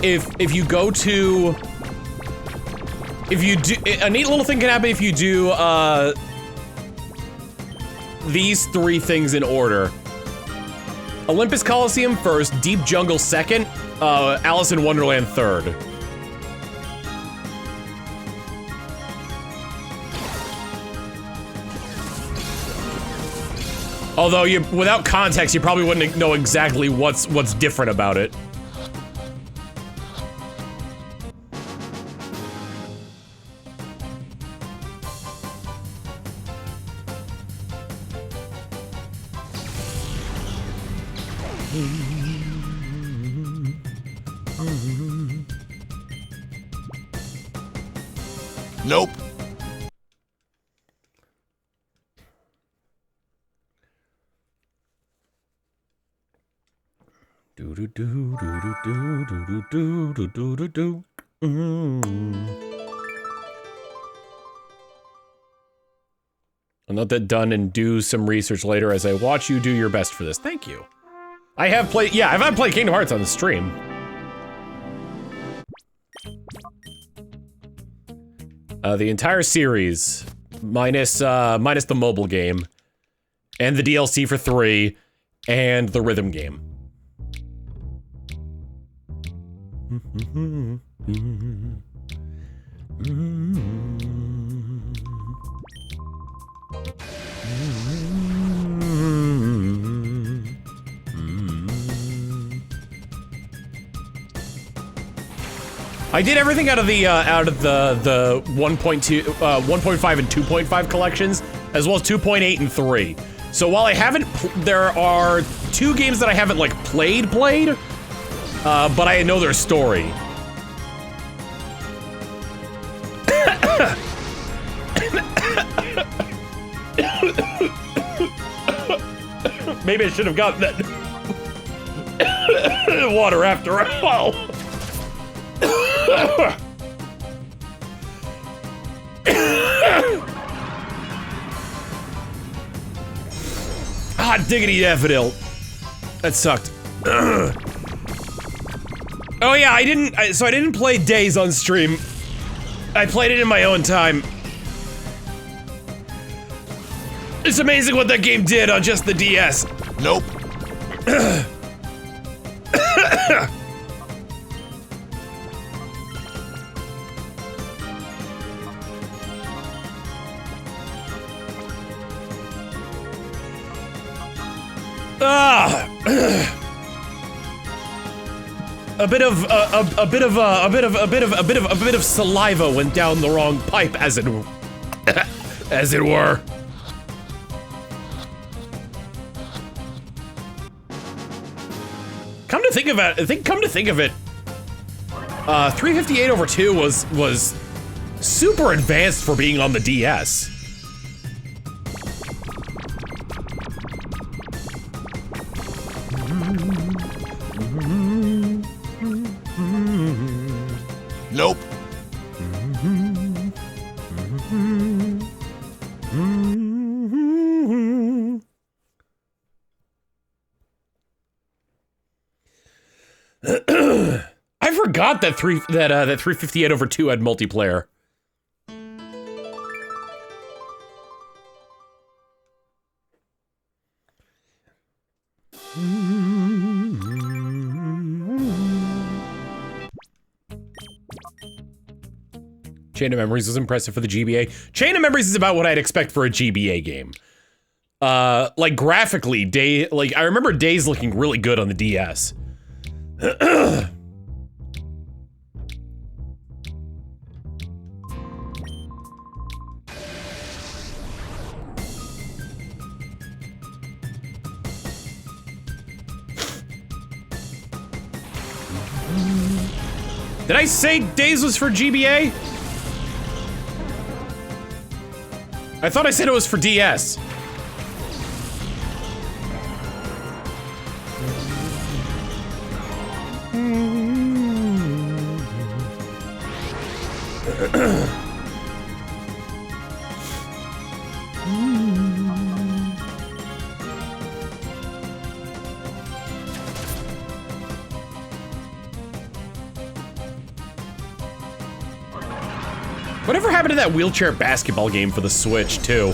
to... If you do... A neat little thing can happen if you do, these 3 things in order. Olympus Colosseum first, Deep Jungle second, Alice in Wonderland third. Although without context, you probably wouldn't know exactly what's different about it. Nope. I'll note that done and do some research later as I watch you do your best for this. Thank you. I have played, yeah, I've played Kingdom Hearts on the stream. The entire series, minus the mobile game, and the DLC for 3, and the rhythm game. I did everything out of the 1.2, 1.5 and 2.5 collections, as well as 2.8 and 3. So while I haven't, there are 2 games that I haven't like played, but I know their story. Maybe I should have gotten that water after a while. Hot diggity daffodil. That sucked. Oh yeah, I didn't play Days on stream. I played it in my own time. It's amazing what that game did on just the DS. Nope. A bit of saliva went down the wrong pipe, as it were. Come to think of it, 358/2 was super advanced for being on the DS. Nope. I forgot that 358/2 had multiplayer. Chain of Memories was impressive for the GBA. Chain of Memories is about what I'd expect for a GBA game. Like graphically, I remember Days looking really good on the DS. Did I say Days was for GBA? I thought I said it was for DS. Whatever happened to that wheelchair basketball game for the Switch, too?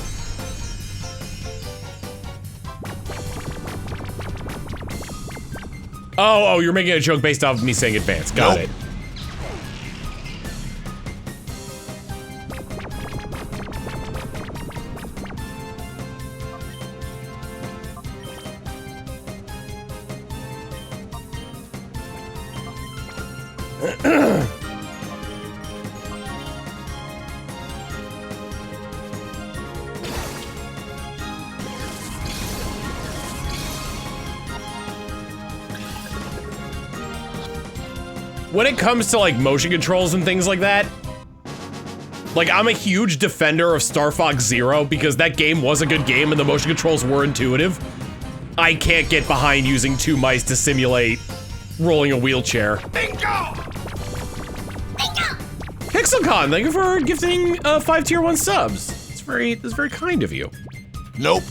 Oh, you're making a joke based off of me saying advance. Got it. When it comes to like motion controls and things like that, like I'm a huge defender of Star Fox Zero because that game was a good game and the motion controls were intuitive. I can't get behind using 2 mice to simulate rolling a wheelchair. Bingo! PixelCon, thank you for gifting 5 tier 1 subs. That's very kind of you. Nope.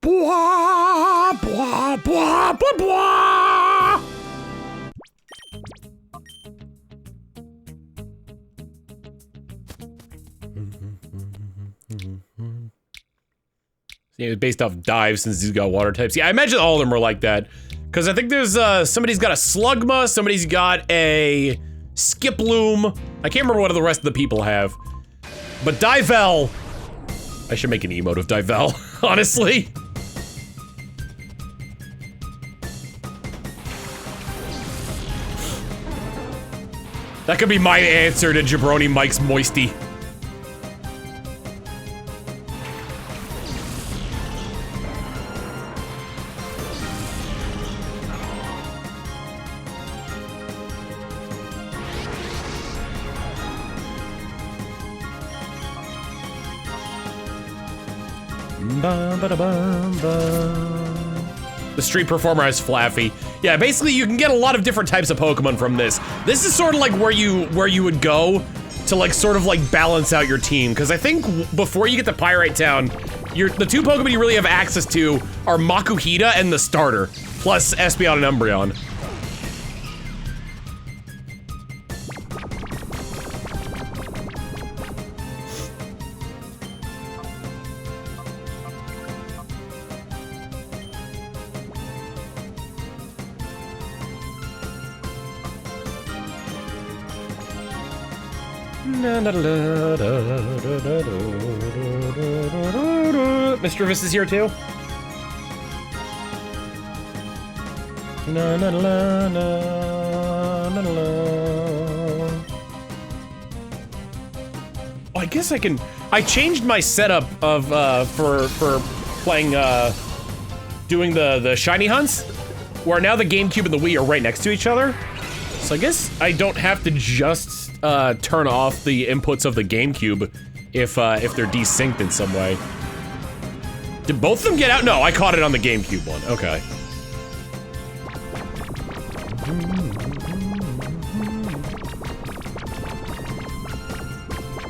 Blah, blah, blah, blah, blah. Yeah, it's based off dive since he's got water types. Yeah, I imagine all of them are like that. Because I think there's, somebody's got a Slugma, somebody's got a Skiploom. I can't remember what the rest of the people have. But Divel, I should make an emote of Divel, honestly. That could be my answer to Jabroni Mike's Moisty. The street performer has Flaffy. Yeah, basically you can get a lot of different types of Pokemon from this. This is sort of like where you would go to like sort of like balance out your team. Because I think before you get to Pyrite Town, the 2 Pokemon you really have access to are Makuhita and the starter, plus Espeon and Umbreon. Mr. Vis is here too. Oh, I guess I can. I changed my setup of for playing doing the shiny hunts, where now the GameCube and the Wii are right next to each other. So I guess I don't have to just turn off the inputs of the GameCube if they're desynced in some way. Did both of them get out? No, I caught it on the GameCube one. Okay.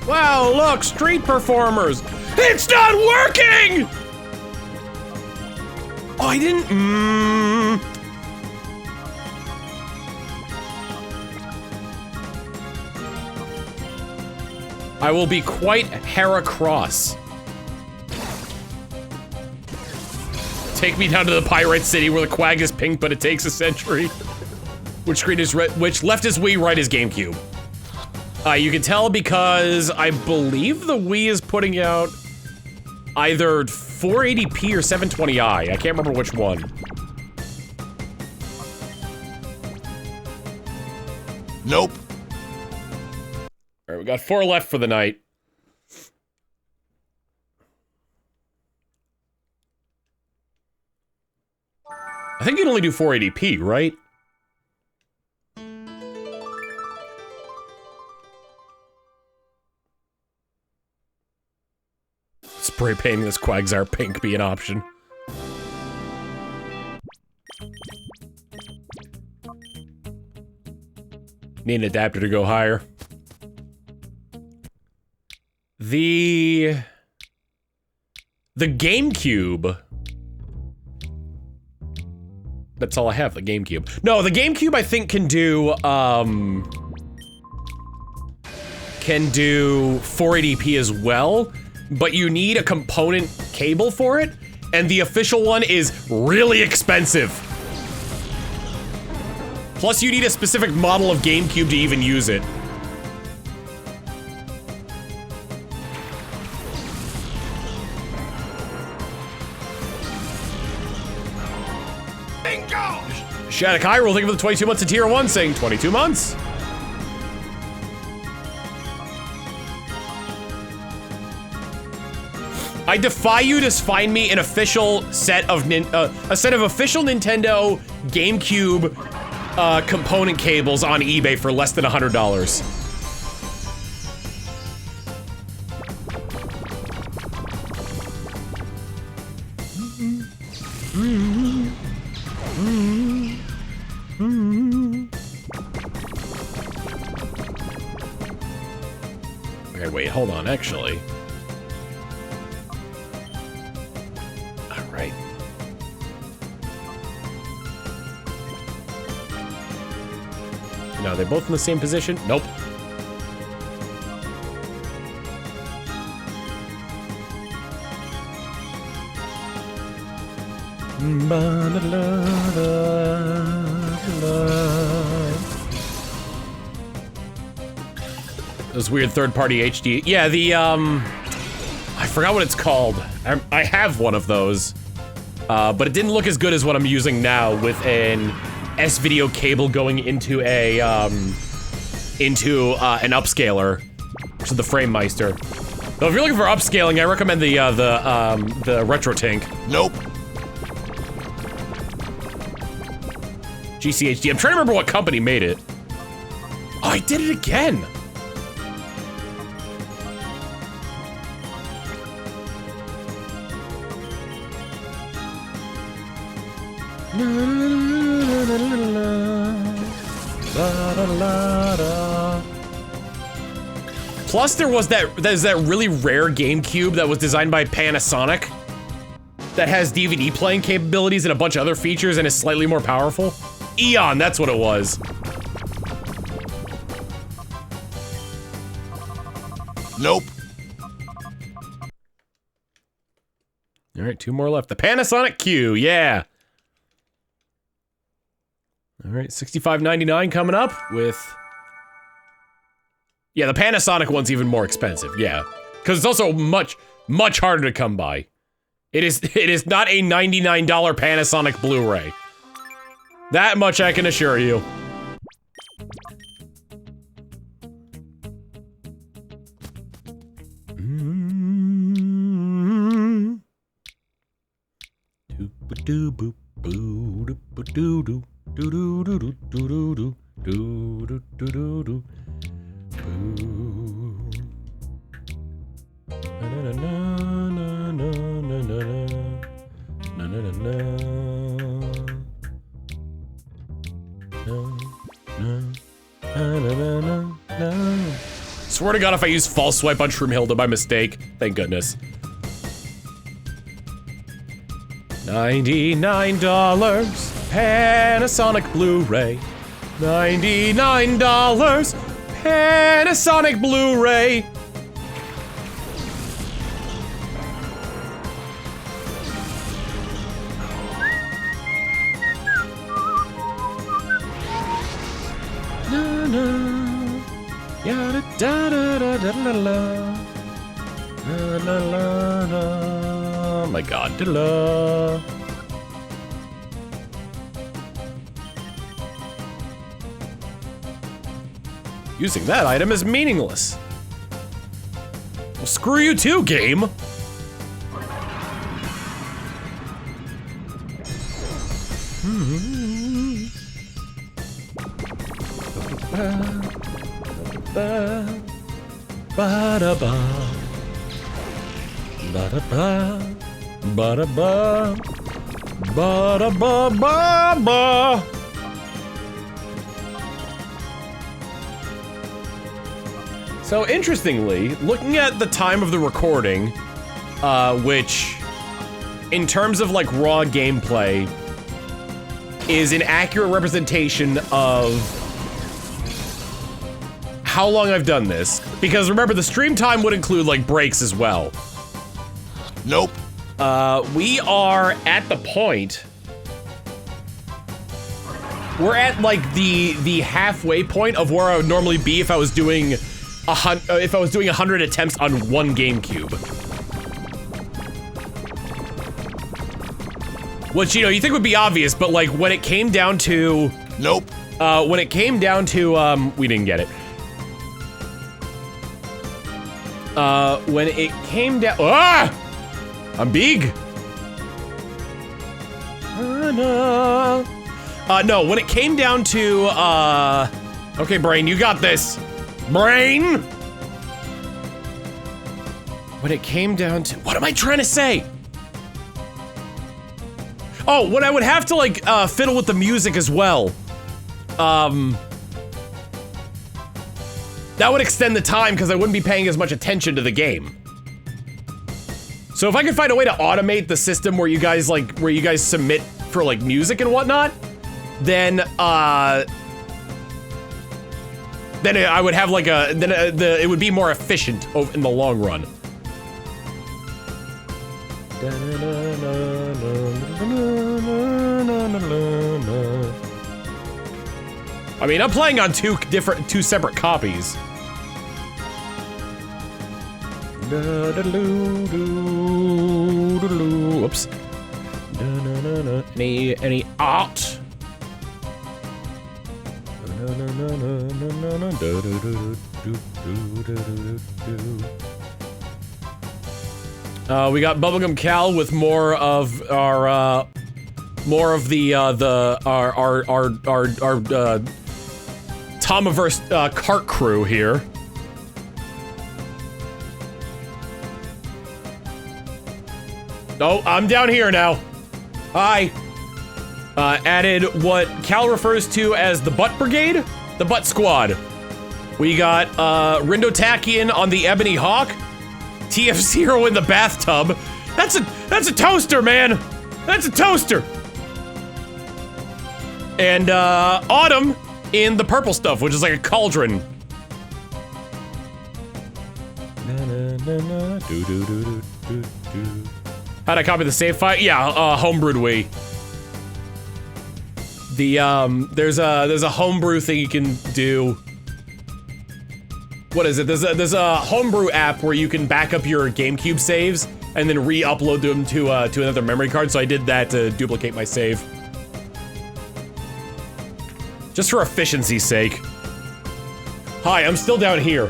Wow, look, street performers. It's not working! Oh, I didn't. I will be quite Heracross. Take me down to the Pirate City where the Quag is pink, but it takes a century. Which screen is red? Which left is Wii, right is GameCube. You can tell because I believe the Wii is putting out either 480p or 720i. I can't remember which one. Nope. All right, we got 4 left for the night. I think you can only do 480p, right? spray painting this Quagsire pink be an option. Need an adapter to go higher. The GameCube. That's all I have, the GameCube. No, the GameCube I think can do 480p as well, but you need a component cable for it, and the official one is really expensive. Plus you need a specific model of GameCube to even use it. Bingo! Shattuck Hyrule, thank you for the 22 months to tier 1, saying 22 months. I defy you to find me an official set of official Nintendo GameCube component cables on eBay for less than $100. Okay, wait, hold on, actually. Alright. No, they're both in the same position? Nope. Those weird third-party HD. Yeah, the, I forgot what it's called. I have one of those. But it didn't look as good as what I'm using now with an S-video cable going into a, an upscaler. So the FrameMeister. Though if you're looking for upscaling, I recommend the RetroTink. Nope. GCHD. I'm trying to remember what company made it. Oh, I did it again! Plus there's that really rare GameCube that was designed by Panasonic that has DVD playing capabilities and a bunch of other features and is slightly more powerful. Eon, that's what it was. Nope. All right, 2 more left. The Panasonic Q, yeah. All right, $65.99 coming up with... Yeah, the Panasonic one's even more expensive, yeah. Because it's also much, much harder to come by. It is not a $99 Panasonic Blu-ray. That much I can assure you. Swear to God, if I use false swipe on Shroomhilda by mistake, thank goodness. $99 Panasonic Blu-ray. $99 Panasonic Blu-ray. Oh my God, using that item is meaningless. Well, screw you too, game. Ba-da-ba, ba-da-ba, ba-da-ba-ba-ba. So interestingly, looking at the time of the recording, which, in terms of like raw gameplay, is an accurate representation of how long I've done this. Because remember, the stream time would include like breaks as well. Nope. We are at the point. We're at like the halfway point of where I would normally be if I was doing 100 attempts on one GameCube. Which, you know, you think would be obvious, but like when it came down to... Nope. When it came down to, we didn't get it. When it came down... Ah! I'm big! No, when it came down to, okay, Brain, you got this. Brain! When it came down to... What am I trying to say? Oh, when I would have to, like, fiddle with the music as well. That would extend the time because I wouldn't be paying as much attention to the game. So if I could find a way to automate the system where you guys, like, submit for, like, music and whatnot, then I would have, like, it would be more efficient in the long run. I mean, I'm playing on two separate copies. Whoops. Any art? We got Bubblegum Cal with more of our Tomiverse cart crew here. Oh, I'm down here now. Hi. Added what Cal refers to as the Butt Brigade, the Butt Squad. We got Rindotakian on the Ebony Hawk, TF0 in the bathtub. That's a toaster, man. That's a toaster. And Autumn in the purple stuff, which is like a cauldron. How'd I copy the save file? Yeah, homebrewed Wii. There's a homebrew thing you can do. What is it? There's a homebrew app where you can back up your GameCube saves and then re-upload them to another memory card. So I did that to duplicate my save. Just for efficiency's sake. Hi, I'm still down here.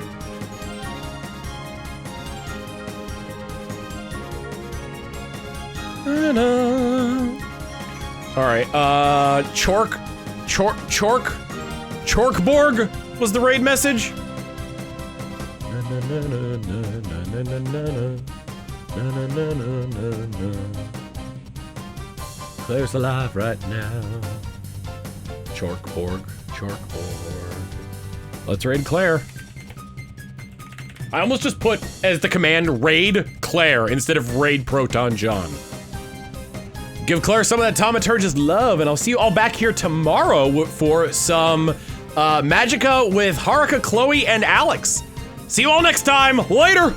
Alright, Chorkborg was the raid message? Claire's alive right now. Chorkborg. Let's raid Claire. I almost just put as the command raid Claire instead of raid Proton John. Give Claire some of that Tomaturge's love, and I'll see you all back here tomorrow for some Magicka with Haruka, Chloe, and Alex. See you all next time. Later!